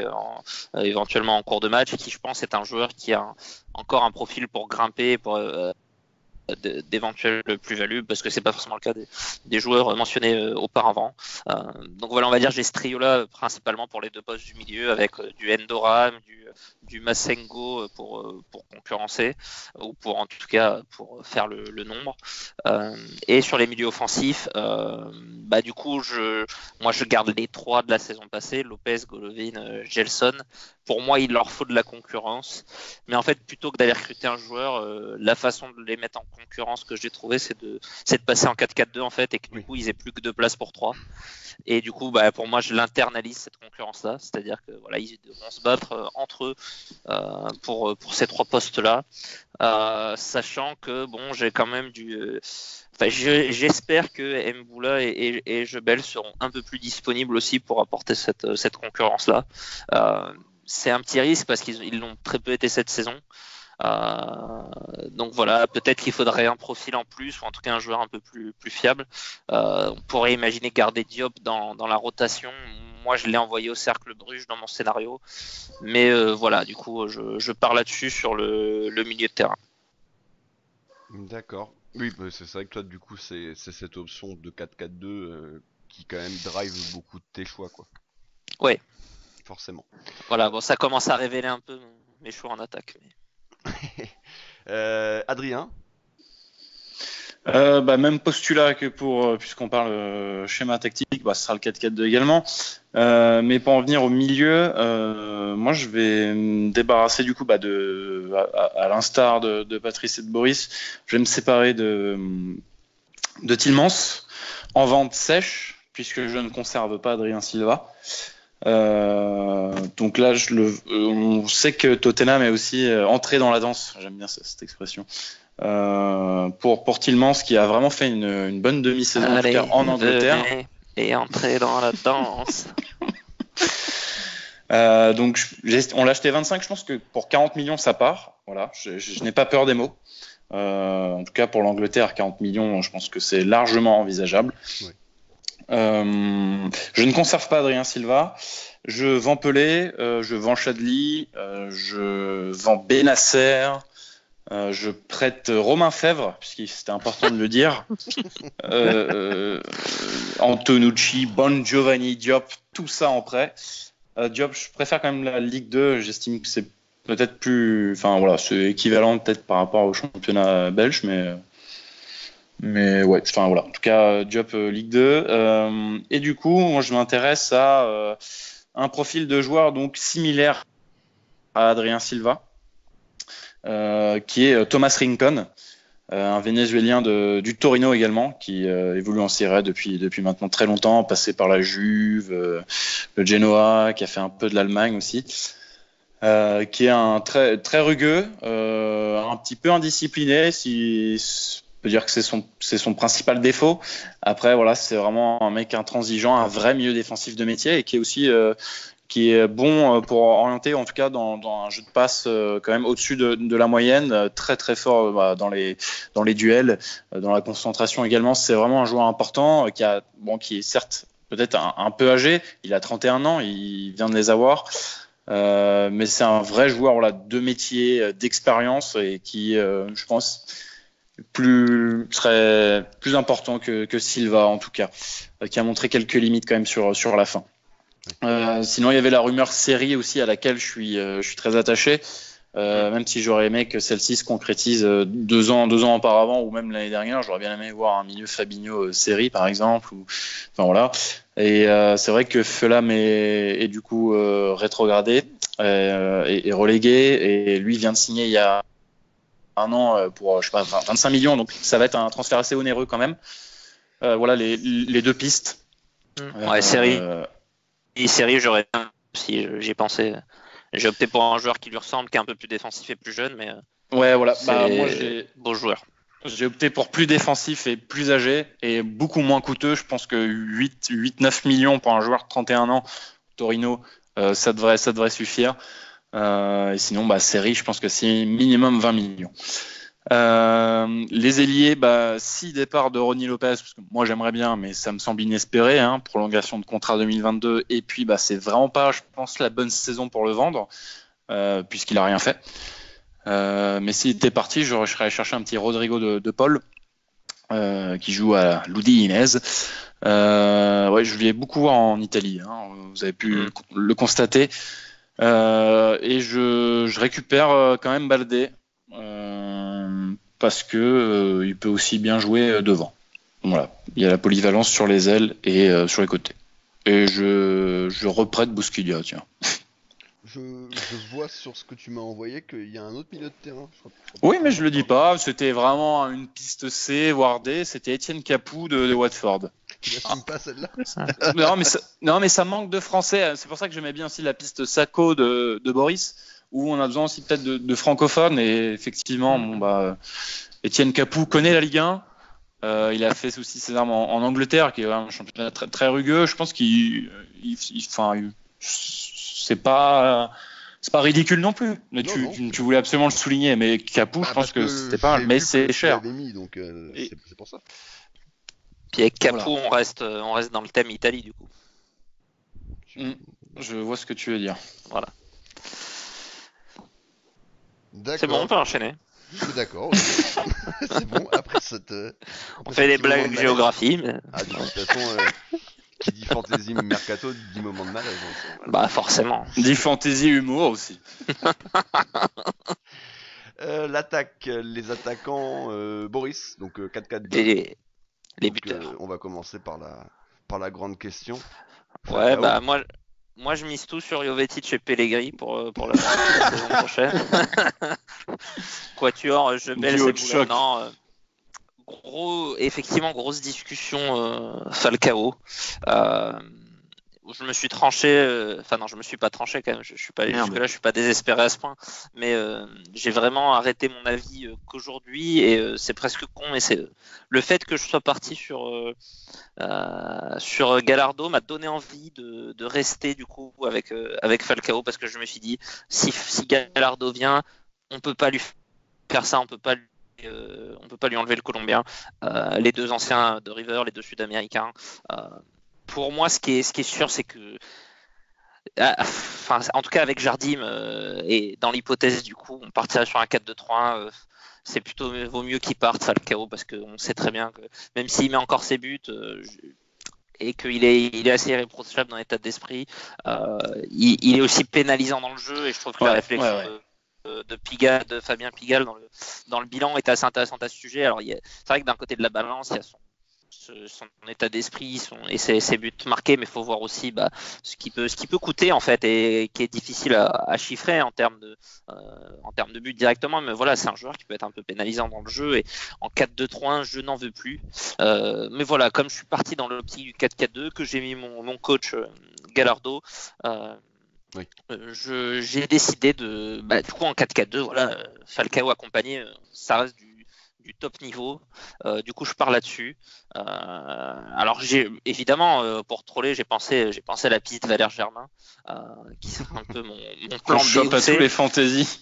éventuellement en cours de match, qui je pense est un joueur qui a encore un profil pour grimper, pour d'éventuelles plus-values, parce que c'est pas forcément le cas des joueurs mentionnés auparavant. Donc voilà, on va dire j'ai ce trio-là principalement pour les deux postes du milieu, avec du Endoram, du Massengo pour concurrencer, ou pour en tout cas pour faire le nombre. Et sur les milieux offensifs, du coup moi je garde les trois de la saison passée, Lopez, Golovin, Gelson. Pour moi, il leur faut de la concurrence. Mais en fait, plutôt que d'aller recruter un joueur, la façon de les mettre en concurrence que j'ai trouvé, c'est de passer en 4-4-2 en fait, et que du coup, ils aient plus que 2 places pour 3. Et du coup, pour moi, je l'internalise cette concurrence-là, c'est-à-dire que voilà, ils vont se battre entre eux pour ces 3 postes-là, sachant que bon, j'ai quand même j'espère que Mboula et Jebel seront un peu plus disponibles aussi pour apporter cette concurrence-là. C'est un petit risque parce qu'ils l'ont très peu été cette saison. Donc voilà, peut-être qu'il faudrait un profil en plus, ou en tout cas un joueur un peu plus fiable. On pourrait imaginer garder Diop dans la rotation. Moi, je l'ai envoyé au Cercle Bruges dans mon scénario. Mais voilà, du coup, je pars là-dessus sur le milieu de terrain. D'accord. Oui, c'est vrai que toi, du coup, c'est cette option de 4-4-2 qui quand même drive beaucoup de tes choix, quoi. Ouais. Forcément. Voilà, bon, ça commence à révéler un peu mes choix en attaque. Adrien? Même postulat que puisqu'on parle schéma tactique, ce sera le 4-4-2 également. Mais pour en venir au milieu, moi je vais me débarrasser du coup à l'instar de Patrice et de Boris, je vais me séparer de Tielemans en vente sèche, puisque je ne conserve pas Adrien Silva. Donc là, on sait que Tottenham est aussi entré dans la danse. J'aime bien cette expression. Pour Tielemans, qui a vraiment fait une bonne demi-saison en tout cas en Angleterre. Et entrer dans la danse. Donc on l'a acheté 25. Je pense que pour 40 millions, ça part. Voilà, je n'ai pas peur des mots. En tout cas, pour l'Angleterre, 40 millions, je pense que c'est largement envisageable. Oui. Je ne conserve pas Adrien Silva. Je vends Pelé, je vends Chadli, je vends Benasser, je prête Romain Fèvre, puisque c'était important de le dire. Antonucci, Bon Giovanni, Diop, tout ça en prêt. Diop, je préfère quand même la Ligue 2. J'estime que c'est peut-être plus, c'est équivalent peut-être par rapport au championnat belge, mais ouais, voilà. En tout cas, Diop Ligue 2. Et du coup, moi, je m'intéresse à un profil de joueur donc similaire à Adrien Silva, qui est Thomas Rincon, un Vénézuélien du Torino également, qui évolue en Serie A depuis maintenant très longtemps, passé par la Juve, le Genoa, qui a fait un peu de l'Allemagne aussi. Qui est un très très rugueux, un petit peu indiscipliné, on peut dire que c'est son principal défaut. Après, voilà, c'est vraiment un mec intransigeant, un vrai milieu défensif de métier, et qui est aussi qui est bon pour orienter, en tout cas dans un jeu de passe quand même au-dessus de la moyenne, très très fort dans les duels, dans la concentration également. C'est vraiment un joueur important qui est certes peut-être un peu âgé. Il a 31 ans, il vient de les avoir. Mais c'est un vrai joueur de métier, d'expérience, et qui, je pense, serait plus important que Silva, en tout cas, qui a montré quelques limites quand même sur la fin. Sinon, il y avait la rumeur série aussi, à laquelle je suis très attaché, même si j'aurais aimé que celle-ci se concrétise 2 ans auparavant, ou même l'année dernière. J'aurais bien aimé voir un milieu Fabinho série, par exemple, voilà. Et c'est vrai que Fulham est du coup rétrogradé et relégué, et lui vient de signer il y a 1 an pour 25 millions, donc ça va être un transfert assez onéreux quand même. Voilà les 2 pistes. Ouais, série, j'aurais si j'y ai pensé. J'ai opté pour un joueur qui lui ressemble, qui est un peu plus défensif et plus jeune, mais Ouais, voilà. c'est Moi, beau joueur. j'ai opté pour plus défensif et plus âgé et beaucoup moins coûteux. Je pense que 8-9 millions pour un joueur de 31 ans, Torino, ça devrait suffire. Et sinon, série, je pense que c'est minimum 20 millions. Les ailiers, 6 départs de Ronny Lopez, parce que moi j'aimerais bien, mais ça me semble inespéré, prolongation de contrat 2022, et puis c'est vraiment pas, je pense, la bonne saison pour le vendre, puisqu'il a rien fait. Mais s'il était parti, je serais allé chercher un petit Rodrigo de Paul, qui joue à l'Udinese. Je l'ai beaucoup voir en Italie, vous avez pu le constater. Et je récupère quand même Baldé, parce que il peut aussi bien jouer devant. Voilà, il y a la polyvalence sur les ailes et sur les côtés. Et je reprête Bousquilia, tiens. Je vois sur ce que tu m'as envoyé qu'il y a un autre milieu de terrain. Oui, mais je le dis pas. C'était vraiment une piste C, voire D. C'était Étienne Capou de Watford. Tu n'assumes pas celle-là? non, mais ça manque de français. C'est pour ça que j'aimais bien aussi la piste Sacco de Boris, où on a besoin aussi peut-être de francophones. Et effectivement, Étienne Capou connaît la Ligue 1. Il a fait aussi ses armes en Angleterre, qui est un championnat très, très rugueux. Je pense c'est pas ridicule non plus. Mais tu voulais absolument le souligner. Mais Capou, je pense que c'était pas mal. Mais c'est cher. Mis, donc c'est pour ça. Puis avec Capou, on reste dans le thème Italie du coup. Je vois ce que tu veux dire. Voilà. D'accord. C'est bon, on peut enchaîner. D'accord. C'est bon. Après cette. On fait des blagues de géographie. Mais... de toute façon, qui dit fantasy mercato dit moment de malaise. Forcément. Dit fantasy humour aussi. L'attaque, les attaquants, Boris, donc 4-4-2. Les buteurs. On va commencer par la grande question. Ouais, moi je mise tout sur Jovetic et Pellegrini pour la saison prochaine. Quatuor, Jebel, c'est non. Effectivement, grosse discussion Falcao. Je me suis tranché, je me suis pas tranché quand même, je suis pas allé jusque là, je suis pas désespéré à ce point, mais j'ai vraiment arrêté mon avis qu'aujourd'hui, et c'est presque con, mais c'est le fait que je sois parti sur Gallardo m'a donné envie de rester du coup avec Falcao, parce que je me suis dit si Gallardo vient, on peut pas lui faire ça, on peut pas lui enlever le Colombien, les deux anciens de River, les deux Sud-Américains. Pour moi, ce qui est sûr, c'est que, en tout cas avec Jardim, et dans l'hypothèse du coup, on partirait sur un 4-2-3-1. C'est plutôt vaut mieux qu'il parte Falcao, parce qu'on sait très bien que même s'il met encore ses buts, et qu'il est assez irréprochable dans l'état d'esprit, il est aussi pénalisant dans le jeu, et je trouve que la réflexion de Fabien Pigalle dans le bilan est assez intéressante à ce sujet. Alors c'est vrai que d'un côté de la balance, il y a son état d'esprit et ses buts marqués, mais il faut voir aussi ce qui peut coûter en fait, et qui est difficile à chiffrer en termes de buts directement, mais voilà, c'est un joueur qui peut être un peu pénalisant dans le jeu, et en 4-2-3-1 je n'en veux plus, mais voilà, comme je suis parti dans l'optique du 4-4-2, que j'ai mis mon coach Gallardo, oui. J'ai décidé du coup en 4-4-2, voilà, Falcao accompagné, ça reste du top niveau, du coup je pars là-dessus. Alors j'ai évidemment, pour troller, j'ai pensé à la piste Valère Germain, qui sera un peu mon plan B. À tous les fantaisies.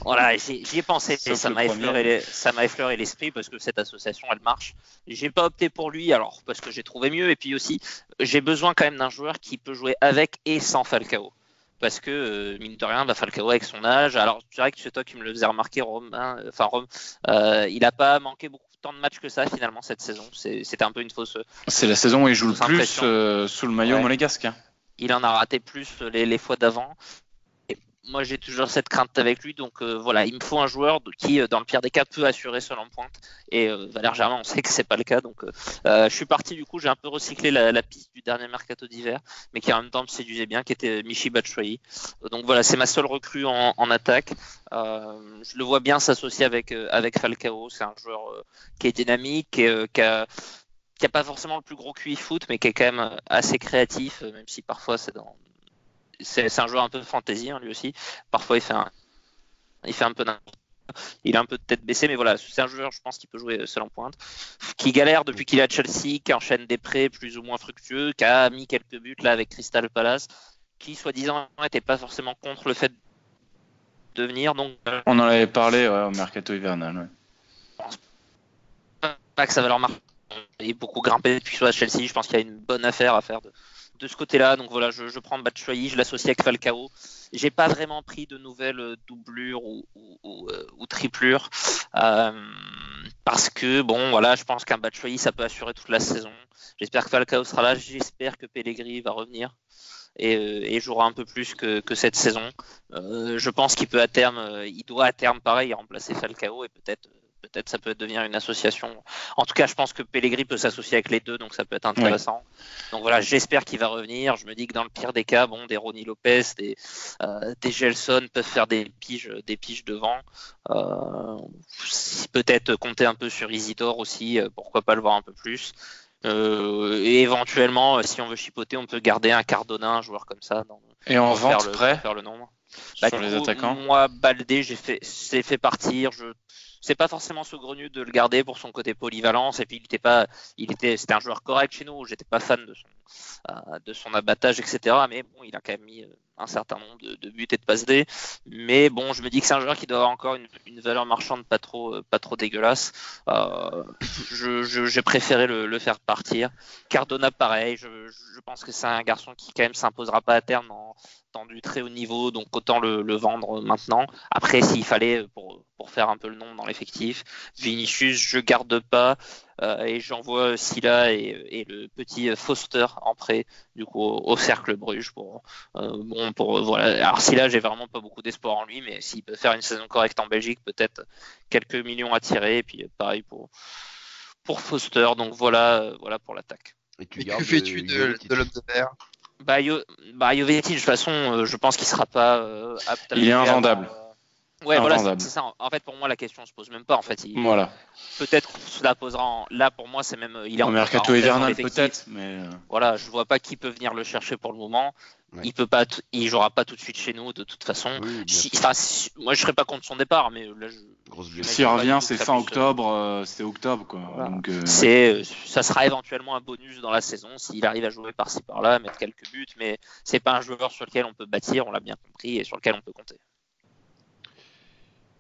Voilà, j'y ai pensé, ça m'a effleuré l'esprit, parce que cette association elle marche. J'ai pas opté pour lui, alors parce que j'ai trouvé mieux, et puis aussi j'ai besoin quand même d'un joueur qui peut jouer avec et sans Falcao. Parce que, mine de rien, Falcao avec son âge, alors c'est vrai que c'est toi qui me le faisais remarquer, Rome, il n'a pas manqué beaucoup de temps de match que ça finalement cette saison. C'était un peu une fausse. C'est la saison où il joue le plus sous le maillot monégasque. Il en a raté plus les fois d'avant. Et moi j'ai toujours cette crainte avec lui, donc voilà, il me faut un joueur qui, dans le pire des cas, peut assurer seul en pointe. Et Valère Germain, on sait que c'est pas le cas, donc je suis parti, du coup j'ai un peu recyclé la piste du dernier mercato d'hiver, mais qui en même temps me séduisait bien, qui était Michy Batshuayi. Donc voilà, c'est ma seule recrue en attaque. Je le vois bien s'associer avec Falcao. C'est un joueur qui est dynamique, qui a qui a pas forcément le plus gros QI foot, mais qui est quand même assez créatif, même si parfois c'est un joueur un peu fantasy, hein, lui aussi. Parfois il fait un peu il a un peu de tête baissée, mais voilà, c'est un joueur, je pense, qui peut jouer seul en pointe, qui galère depuis qu'il est à Chelsea, qui enchaîne des prêts plus ou moins fructueux, qui a mis quelques buts là avec Crystal Palace, qui soi-disant n'était pas forcément contre le fait de venir. Donc, on en avait parlé au mercato hivernal. Ouais. Je pense pas que ça va leur marquer. Il est beaucoup grimpé depuis qu'il soit à Chelsea. Je pense qu'il y a une bonne affaire à faire de ce côté-là. Donc voilà, je prends Batshuayi, je l'associe avec Falcao. J'ai pas vraiment pris de nouvelles doublures ou triplures parce que bon voilà, je pense qu'un Batshuayi ça peut assurer toute la saison. J'espère que Falcao sera là, j'espère que Pellegrini va revenir et jouera un peu plus que cette saison. Je pense qu'il peut à terme, il doit à terme pareil remplacer Falcao et peut-être ça peut devenir une association. En tout cas, je pense que Pellegrini peut s'associer avec les deux, donc ça peut être intéressant. Oui. Donc voilà, j'espère qu'il va revenir. Je me dis que dans le pire des cas, bon, des Ronny Lopez, des Gelson peuvent faire des piges devant. Peut-être compter un peu sur Isidore aussi, pourquoi pas le voir un peu plus. Et éventuellement, si on veut chipoter, on peut garder un Cardona, un joueur comme ça. Et en vente prêt faire le nombre. Sur les attaquants. Moi, Baldé, j'ai fait partir. C'est pas forcément saugrenu de le garder pour son côté polyvalence, et puis c'était un joueur correct chez nous. J'étais pas fan de son abattage, etc. Mais bon, il a quand même mis un certain nombre de buts et de passes D. Mais bon, je me dis que c'est un joueur qui doit avoir encore une valeur marchande pas trop dégueulasse. J'ai préféré le faire partir. Cardona, pareil. Je pense que c'est un garçon qui quand même s'imposera pas à terme dans du très haut niveau, donc autant le vendre maintenant. Après, s'il fallait pour faire un peu le nom dans l'effectif, Vinicius, je garde pas et j'envoie Silla et le petit Foster en prêt du coup au Cercle Bruges voilà. Alors Silla, j'ai vraiment pas beaucoup d'espoir en lui, mais s'il peut faire une saison correcte en Belgique, peut-être quelques millions à tirer, et puis pareil pour Foster. Donc voilà pour l'attaque. Et que fais-tu de l'homme de verre? Jovetic, de toute façon, je pense qu'il sera pas apte à il est invendable. Ouais, invendable. Voilà, c'est ça. En fait, pour moi, la question se pose même pas. En fait, voilà. Peut-être qu'on se la posera. Là, pour moi, c'est même. Il est en mercato hivernal, peut-être. Mais voilà, je vois pas qui peut venir le chercher pour le moment. Ouais. Il jouera pas tout de suite chez nous, de toute façon. Oui, moi, je serais pas contre son départ, mais là, s'il revient, c'est fin octobre. C'est octobre, quoi. Voilà. Donc, ça sera éventuellement un bonus dans la saison s'il arrive à jouer par-ci par-là, mettre quelques buts, mais c'est pas un joueur sur lequel on peut bâtir, on l'a bien compris, et sur lequel on peut compter.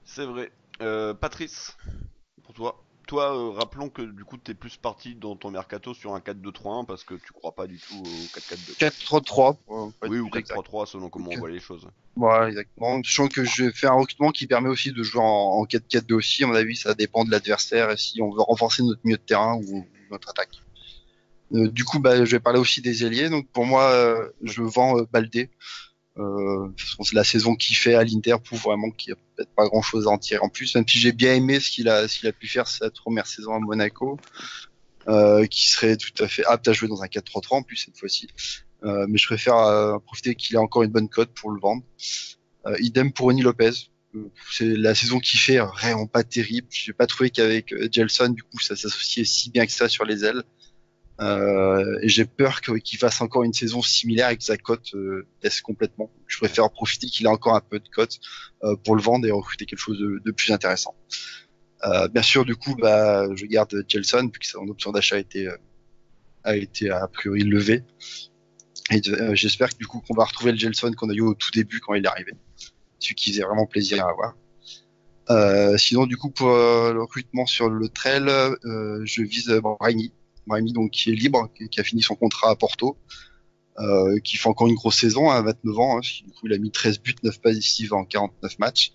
C'est vrai. Patrice, pour toi. Toi, rappelons que du coup, t'es plus parti dans ton mercato sur un 4-2-3-1 parce que tu crois pas du tout au 4-4-2. 4-3-3. Oui, ou 4-3-3 selon comment on voit les choses. Voilà, exactement. Sachant que je fais un recrutement qui permet aussi de jouer en 4-4-2 aussi. À mon avis, ça dépend de l'adversaire et si on veut renforcer notre milieu de terrain ou notre attaque. Du coup, je vais parler aussi des ailiers. Donc pour moi, je vends Baldé. C'est la saison qu'il fait à l'Inter prouve vraiment qu'il n'y a peut-être pas grand chose à en tirer en plus, même si j'ai bien aimé ce qu'il a pu faire cette première saison à Monaco, qui serait tout à fait apte à jouer dans un 4-3-3 en plus cette fois-ci, mais je préfère profiter qu'il ait encore une bonne cote pour le vendre. Idem pour Ronny Lopez, c'est la saison qu'il fait vraiment pas terrible. J'ai pas trouvé qu'avec Gelson du coup ça s'associait si bien que ça sur les ailes. Et j'ai peur qu'il fasse encore une saison similaire et que sa cote baisse complètement. Je préfère profiter qu'il ait encore un peu de cote pour le vendre et recruter quelque chose de plus intéressant. Bien sûr, du coup, je garde Gelson vu que son option d'achat a été a priori levée. Et j'espère que du coup qu'on va retrouver le Gelson qu'on a eu au tout début quand il est arrivé. Celui qui faisait vraiment plaisir à avoir. Sinon, du coup, pour le recrutement sur le trail, je vise Brahimi, donc qui est libre, qui a fini son contrat à Porto, qui fait encore une grosse saison à 29 ans. Hein, du coup, il a mis 13 buts, 9 passes décisives en 49 matchs.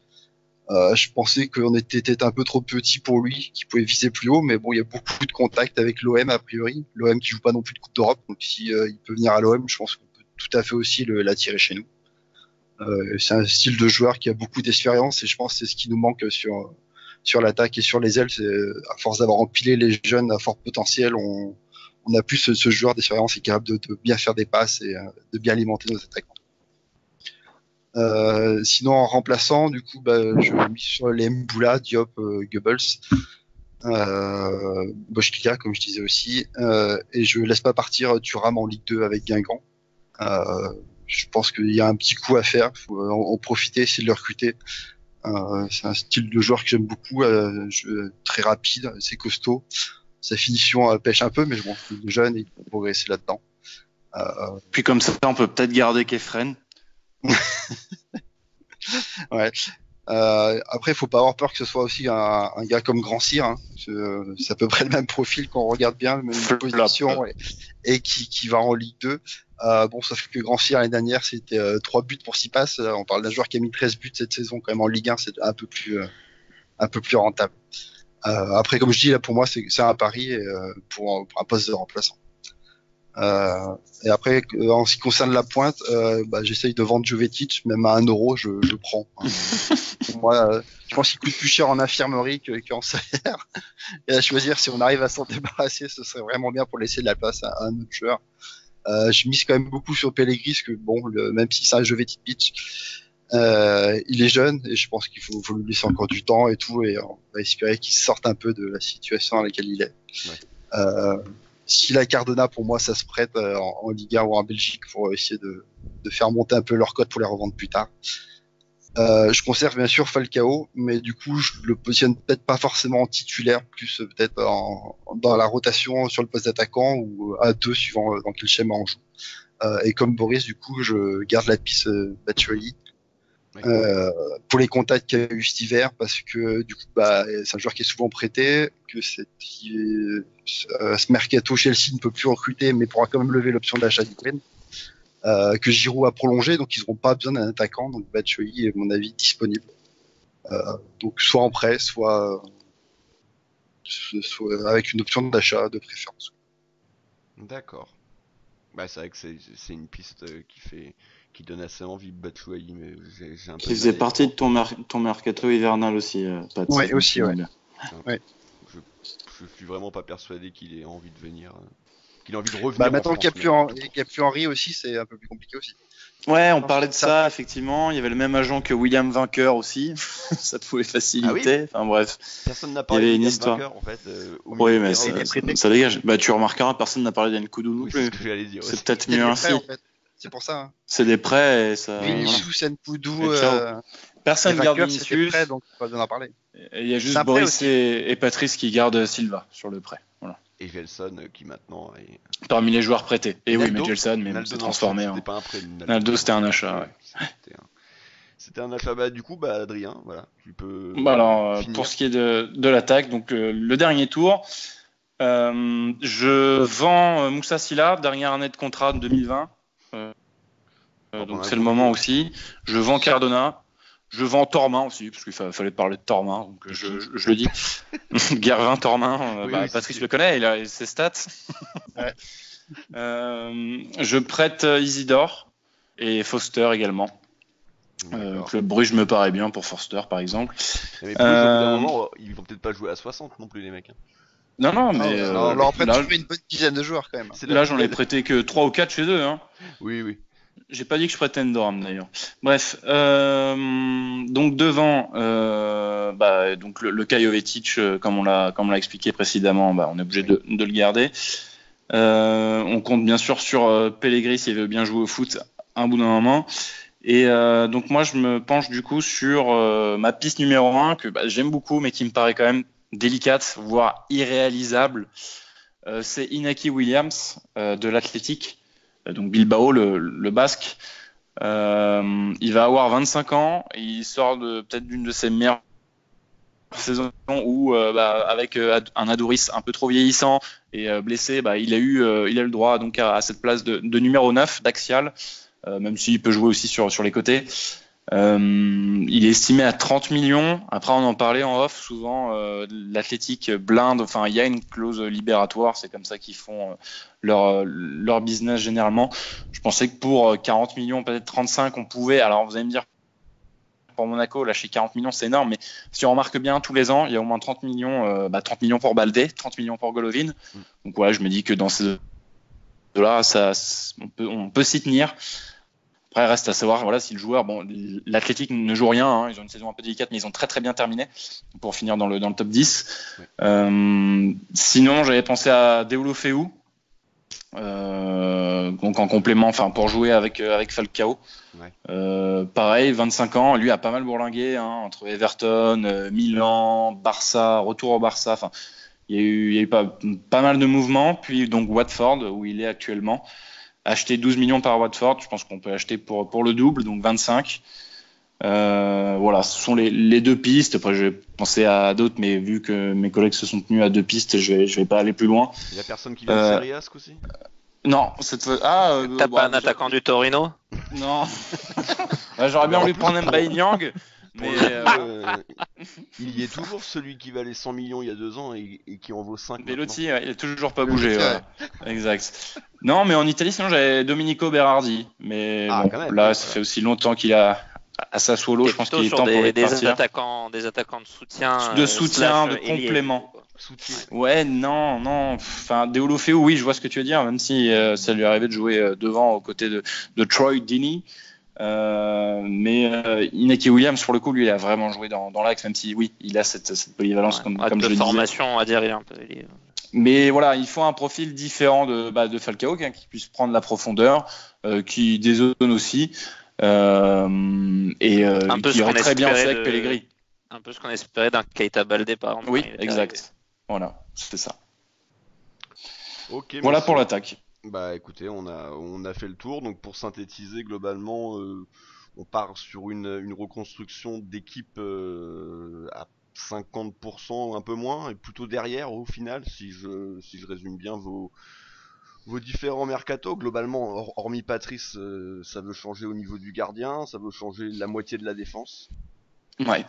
Je pensais qu'on était un peu trop petit pour lui, qu'il pouvait viser plus haut, mais bon, il y a beaucoup de contacts avec l'OM a priori. L'OM qui joue pas non plus de Coupe d'Europe, donc si il peut venir à l'OM, je pense qu'on peut tout à fait aussi l'attirer chez nous. C'est un style de joueur qui a beaucoup d'expérience et je pense que c'est ce qui nous manque sur l'attaque et sur les ailes. C'est à force d'avoir empilé les jeunes à fort potentiel, on a plus ce joueur d'expérience qui est capable de bien faire des passes et de bien alimenter nos attaquants. Sinon en remplaçant, du coup, je mis sur les Mboula, Diop, Goebbels. Boškika, comme je disais aussi, et je laisse pas partir Thuram en Ligue 2 avec Guingamp. Je pense qu'il y a un petit coup à faire, il faut en profiter, essayer de le recruter. C'est un style de joueur que j'aime beaucoup, très rapide, c'est costaud. Sa finition pêche un peu, mais bon, il est jeune et il peut progresser là-dedans. Puis comme ça, on peut peut-être garder Kefren. Ouais. Après, il faut pas avoir peur que ce soit aussi un gars comme Grand Cyr. Hein. C'est à peu près le même profil qu'on regarde bien, même position, et qui va en Ligue 2. Bon, sauf que Grand Cyr l'année dernière, c'était 3 buts pour 6 passes. On parle d'un joueur qui a mis 13 buts cette saison, quand même en Ligue 1, c'est un peu plus rentable. Après, comme je dis, là, pour moi, c'est un pari pour un poste de remplaçant. Et après, en ce qui concerne la pointe, j'essaye de vendre Jovetic, même à 1 euro, je prends. Pour moi, je pense qu'il coûte plus cher en infirmerie qu'en salaire. Et à choisir, si on arrive à s'en débarrasser, ce serait vraiment bien pour laisser de la place à un autre joueur. Je mise quand même beaucoup sur Pellegrini, parce que bon, même si c'est un Jovetic pitch, il est jeune et je pense qu'il faut lui laisser encore du temps et tout, et on va espérer qu'il sorte un peu de la situation dans laquelle il est. Ouais. Si la Cardona, pour moi, ça se prête en Ligue 1 ou en Belgique pour essayer de faire monter un peu leur cote pour les revendre plus tard. Je conserve bien sûr Falcao, mais du coup, je le positionne peut-être pas forcément en titulaire, plus peut-être dans la rotation sur le poste d'attaquant ou à 2 suivant dans quel schéma on joue. Et comme Boris, du coup, je garde la piste Batshuayi. Pour les contacts qu'il y a eu cet hiver, parce que du coup, c'est un joueur qui est souvent prêté, que ce mercato Chelsea ne peut plus recruter, mais pourra quand même lever l'option d'achat d'Ukraine, que Giroud a prolongé, donc ils n'auront pas besoin d'un attaquant, donc Batshuayi est, à mon avis, disponible. Donc soit en prêt, soit avec une option d'achat de préférence. D'accord. C'est vrai que c'est une piste qui donne assez envie, Batshuayi, mais j'ai un peu. Qui faisait partie de ton mercato hivernal aussi, Pat. Ouais, aussi, ouais. Ouais. Je suis vraiment pas persuadé qu'il ait envie de venir, qu'il ait envie de revenir. Maintenant qu'il n'y a plus Henry aussi, c'est un peu plus compliqué aussi. Ouais, on parlait de ça, effectivement. Il y avait le même agent que William Vainqueur aussi. Ça pouvait faciliter. Oui, enfin bref. Personne n'a parlé de William Vainqueur, en fait. Oui, mais ça dégage. Tu remarqueras, personne n'a parlé d'Nkoudou non plus. C'est ce que j'allais dire. C'est peut-être mieux ainsi. En fait. C'est pour ça. Hein. C'est des prêts et ça. Vinicius, Nkoudou. Personne garde Vinicius. Prêts, donc pas besoin d'en parler. Il y a juste Boris et Patrice qui gardent Silva sur le prêt. Voilà. Et Gelson qui maintenant est parmi les joueurs prêtés. Et Naldo, oui, mais Gelson, mais s'est transformé. C'était pas un prêt. Naldo, c'était un achat. Ouais. C'était un achat. Du coup, Adrien, voilà, tu peux. Alors, pour ce qui est de l'attaque, donc le dernier tour, je vends Moussa Sylla, dernière année de contrat de 2020. Donc c'est le moment aussi. Je vends Cardona. Je vends Tormin aussi, parce qu'il fallait parler de Tormin, donc je le dis. Guervin, Tormin, Patrice le connaît, il a ses stats. Ouais. Je prête Isidore et Foster également. Club Bruges me paraît bien pour Foster, par exemple. Mais Bruges, au bout d'un moment, ils vont peut-être pas jouer à 60 non plus, les mecs. Non, mais. on leur prête une bonne dizaine de joueurs quand même. Là, j'en ai prêté que 3 ou 4 chez eux. Hein. Oui. J'ai pas dit que je prêtais Endoram d'ailleurs. Bref, donc devant, donc le Kai Jovetic, comme on l'a expliqué précédemment, on est obligé de le garder. On compte bien sûr sur Pellegrini s'il veut bien jouer au foot un bout d'un moment. Et donc moi je me penche du coup sur ma piste numéro 1 que j'aime beaucoup mais qui me paraît quand même délicate, voire irréalisable. C'est Inaki Williams de l'Athletic. Donc Bilbao, le Basque, il va avoir 25 ans, et il sort peut-être d'une de ses meilleures saisons où, avec un Adouris un peu trop vieillissant et blessé, il a eu le droit donc à cette place de numéro 9 d'axial, même s'il peut jouer aussi sur les côtés. Il est estimé à 30 millions. Après, on en parlait en off. Souvent, l'Athletic blinde. Enfin, il y a une clause libératoire. C'est comme ça qu'ils font leur business généralement. Je pensais que pour 40 millions, peut-être 35, on pouvait. Alors, vous allez me dire, pour Monaco, lâcher 40 millions, c'est énorme. Mais si on remarque bien, tous les ans, il y a au moins 30 millions. 30 millions pour Baldé, 30 millions pour Golovin. Donc, je me dis que dans ces deux-là, on peut s'y tenir. Après, reste à savoir voilà, si le joueur, bon, l'Athletic ne joue rien, hein, ils ont une saison un peu délicate, mais ils ont très très bien terminé pour finir dans le top 10. Ouais. Sinon, j'avais pensé à Deulofeu, donc en complément, enfin pour jouer avec Falcao. Ouais. Pareil, 25 ans, lui a pas mal bourlingué hein, entre Everton, Milan, Barça, retour au Barça. Enfin, il y a eu pas mal de mouvements. Puis donc Watford, où il est actuellement. Acheter 12 millions par Watford, je pense qu'on peut acheter pour le double, donc 25. Voilà, ce sont les deux pistes. Après, je vais penser à d'autres, mais vu que mes collègues se sont tenus à deux pistes, je vais pas aller plus loin. Il y a personne qui vient de Serie A ce coup-ci ? Non, cette fois. T'as pas un attaquant du Torino ? Non. J'aurais bien voulu prendre Mbaye Niang. Mais il y est toujours celui qui valait 100 millions il y a 2 ans et qui en vaut 5 Belotti, ouais, il a toujours pas bougé. Ouais. Exact. Non, mais en Italie, sinon j'avais Domenico Berardi. Mais bon, même, là, ça fait aussi longtemps qu'il a à Sassuolo. Je pense qu'il est temps pour des attaquants de soutien. De soutien, de complément. Ouais, non. Enfin, Deulofeu, oui, je vois ce que tu veux dire, même si ça lui arrivait de jouer devant aux côtés de Troy Deeney. Mais Inaki Williams pour le coup lui il a vraiment joué dans l'axe, même si oui il a cette polyvalence comme je le disais. Formation à dire il est un peu. Mais voilà, il faut un profil différent de Falcao qui puisse prendre la profondeur, qui dézone aussi et qui aurait très bien fait avec Pellegrini. Un peu ce qu'on espérait d'un Keita Baldé par exemple. Oui, exact. Voilà, c'est ça. Okay, voilà pour l'attaque. Bah écoutez, on a fait le tour. Donc pour synthétiser globalement, on part sur une reconstruction d'équipe à 50%, un peu moins, et plutôt derrière au final, si je résume bien vos différents mercatos. Globalement, hormis Patrice, ça veut changer au niveau du gardien, ça veut changer la moitié de la défense. Ouais.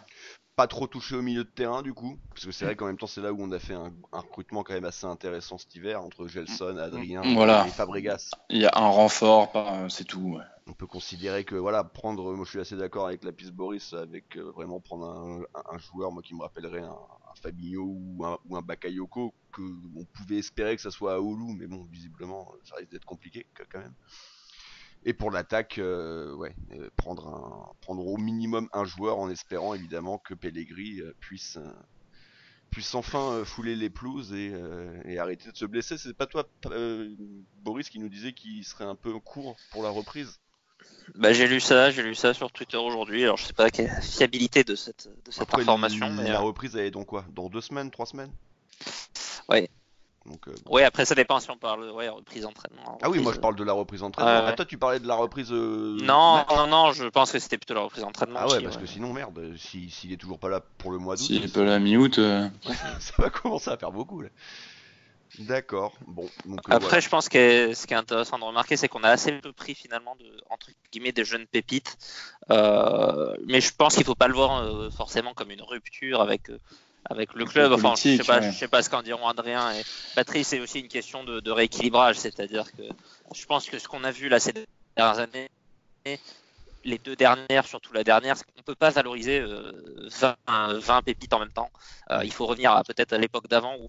Pas trop touché au milieu de terrain du coup, parce que c'est vrai qu'en même temps c'est là où on a fait un recrutement quand même assez intéressant cet hiver entre Gelson, Adrien et Fabregas. Il y a un renfort, c'est tout. Ouais. On peut considérer que voilà, moi je suis assez d'accord avec Lapis Boris, avec vraiment prendre un joueur, moi qui me rappellerait un Fabinho ou un Bakayoko, que on pouvait espérer que ça soit à Oulu, mais bon visiblement ça risque d'être compliqué quand même. Et pour l'attaque, prendre au minimum un joueur en espérant évidemment que Pellegrini puisse enfin fouler les pelouses et arrêter de se blesser. C'est pas toi, Boris, qui nous disait qu'il serait un peu court pour la reprise ? Bah, j'ai lu ça sur Twitter aujourd'hui. Alors je sais pas quelle fiabilité de cette information. Mais la reprise elle est donc quoi ? Dans 2 semaines, 3 semaines ? Ouais. Donc, ouais, après ça dépend si on parle reprise d'entraînement. Ah oui, moi je parle de la reprise d'entraînement. Ah, toi tu parlais de la reprise Non, je pense que c'était plutôt la reprise d'entraînement. Ah ouais, parce que sinon merde, s'il est toujours pas là pour le mois d'août. S'il est pas là mi-août, ça va commencer à faire beaucoup là. D'accord. Bon. Donc, après, voilà. Je pense que ce qui est intéressant de remarquer, c'est qu'on a assez peu pris finalement entre guillemets des jeunes pépites. Mais je pense qu'il faut pas le voir forcément comme une rupture avec le club. Enfin, je sais pas ce qu'en diront Adrien et Patrice. C'est aussi une question de rééquilibrage, c'est-à-dire que je pense que ce qu'on a vu là ces dernières années, les 2 dernières, surtout la dernière, on peut pas valoriser 20 pépites en même temps. Il faut revenir peut-être à l'époque d'avant où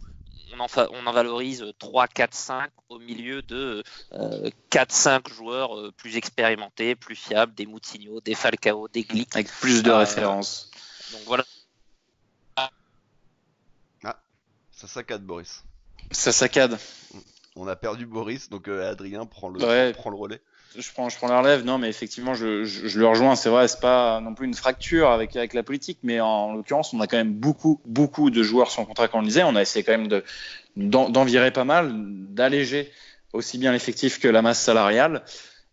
on en valorise 3, 4, 5 au milieu de 4-5 joueurs plus expérimentés, plus fiables, des Moutinho, des Falcao, des Glick. Avec plus de références. Donc voilà. Ça saccade, Boris. Ça saccade. On a perdu Boris, donc Adrien prend le relais. Je prends la relève. Non, mais effectivement, je le rejoins. C'est vrai, c'est pas non plus une fracture avec la politique, mais en l'occurrence, on a quand même beaucoup de joueurs sans contrat, comme on le disait. On a essayé quand même d'en virer pas mal, d'alléger aussi bien l'effectif que la masse salariale.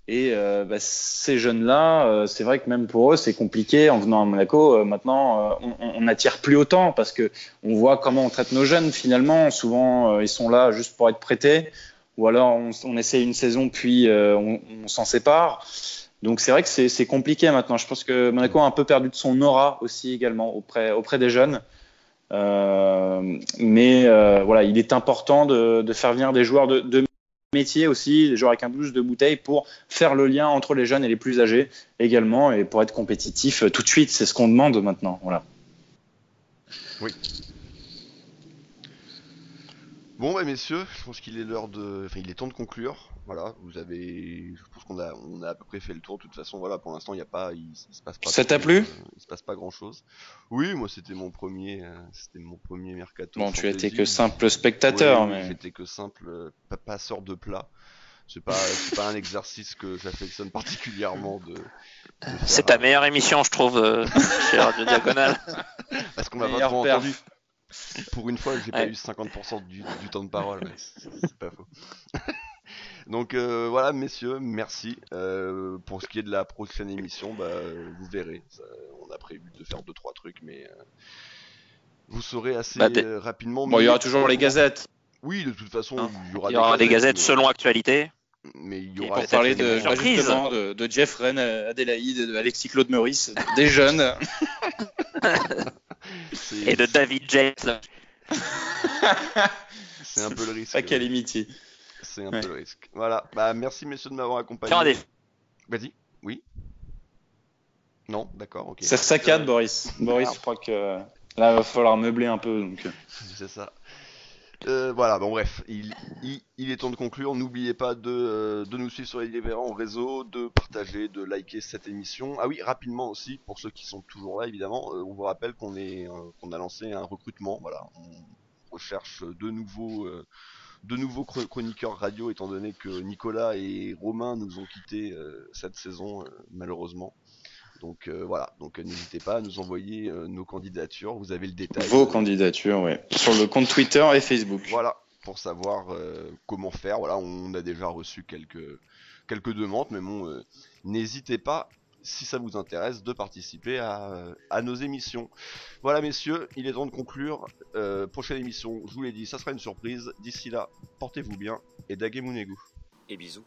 Et ces jeunes-là, c'est vrai que même pour eux, c'est compliqué. En venant à Monaco, maintenant, on n'attire plus autant parce que on voit comment on traite nos jeunes. Finalement, souvent, ils sont là juste pour être prêtés, ou alors on essaie une saison puis on s'en sépare. Donc c'est vrai que c'est compliqué maintenant. Je pense que Monaco a un peu perdu de son aura aussi également auprès des jeunes. Mais voilà, il est important de faire venir des joueurs de métier aussi, des joueurs avec un douche de bouteille pour faire le lien entre les jeunes et les plus âgés également et pour être compétitif tout de suite. C'est ce qu'on demande maintenant. Voilà. Oui. Bon bah messieurs, je pense qu'il est l'heure de, enfin il est temps de conclure. Voilà, je pense qu'on a à peu près fait le tour. De toute façon, voilà, pour l'instant il y a pas, il se passe pas. Ça t'a trop, plu? il se passe pas grand chose. Oui, moi c'était mon premier mercato. Bon, tu étais fantasy. que simple spectateur, Oui, mais j'étais que simple passeur de plat. C'est pas un exercice que j'affectionne particulièrement de C'est faire. ta meilleure émission, je trouve, chez Radio Diagonale. Parce qu'on m'a pas meilleur trop perf. entendu. Pour une fois, j'ai pas Ouais. eu 50% du temps de parole. Ouais, c'est pas faux. Donc voilà, messieurs, merci. Pour ce qui est de la prochaine émission, bah, vous verrez. On a prévu de faire 2-3 trucs, mais vous saurez assez Bah, rapidement. bon, il y aura mais toujours les comment- gazettes Oui, de toute façon, Hein, il y aura des gazettes mais, selon actualité. mais il y Et aura pour peut-être parler des de, surprises. justement de Jeff Rennes, Adélaïde, de Alexis Claude Meurice, des jeunes. Et de David James. C'est un peu le risque. À Calamity. C'est un Ouais. peu le risque. Voilà. Bah merci messieurs de m'avoir accompagné. Tiens, des... Vas-y. Oui. Non, d'accord, ok. Ça saccade, Boris. Boris, je crois que là, il va falloir meubler un peu. Donc. C'est ça. Voilà, bon bref, il est temps de conclure. N'oubliez pas de nous suivre sur les différents réseaux, de partager, de liker cette émission. Ah oui, rapidement aussi, pour ceux qui sont toujours là évidemment, on vous rappelle qu'on a lancé un recrutement. Voilà, on recherche de nouveaux chroniqueurs radio, étant donné que Nicolas et Romain nous ont quittés cette saison malheureusement. Donc voilà, donc n'hésitez pas à nous envoyer nos candidatures, vous avez le détail. Vos candidatures, ouais. Sur le compte Twitter et Facebook. Voilà, pour savoir comment faire. Voilà, on a déjà reçu quelques demandes, mais bon, n'hésitez pas, si ça vous intéresse, de participer à nos émissions. Voilà messieurs, il est temps de conclure. Prochaine émission, je vous l'ai dit, ça sera une surprise. D'ici là, portez-vous bien et Dagemunego. Et bisous.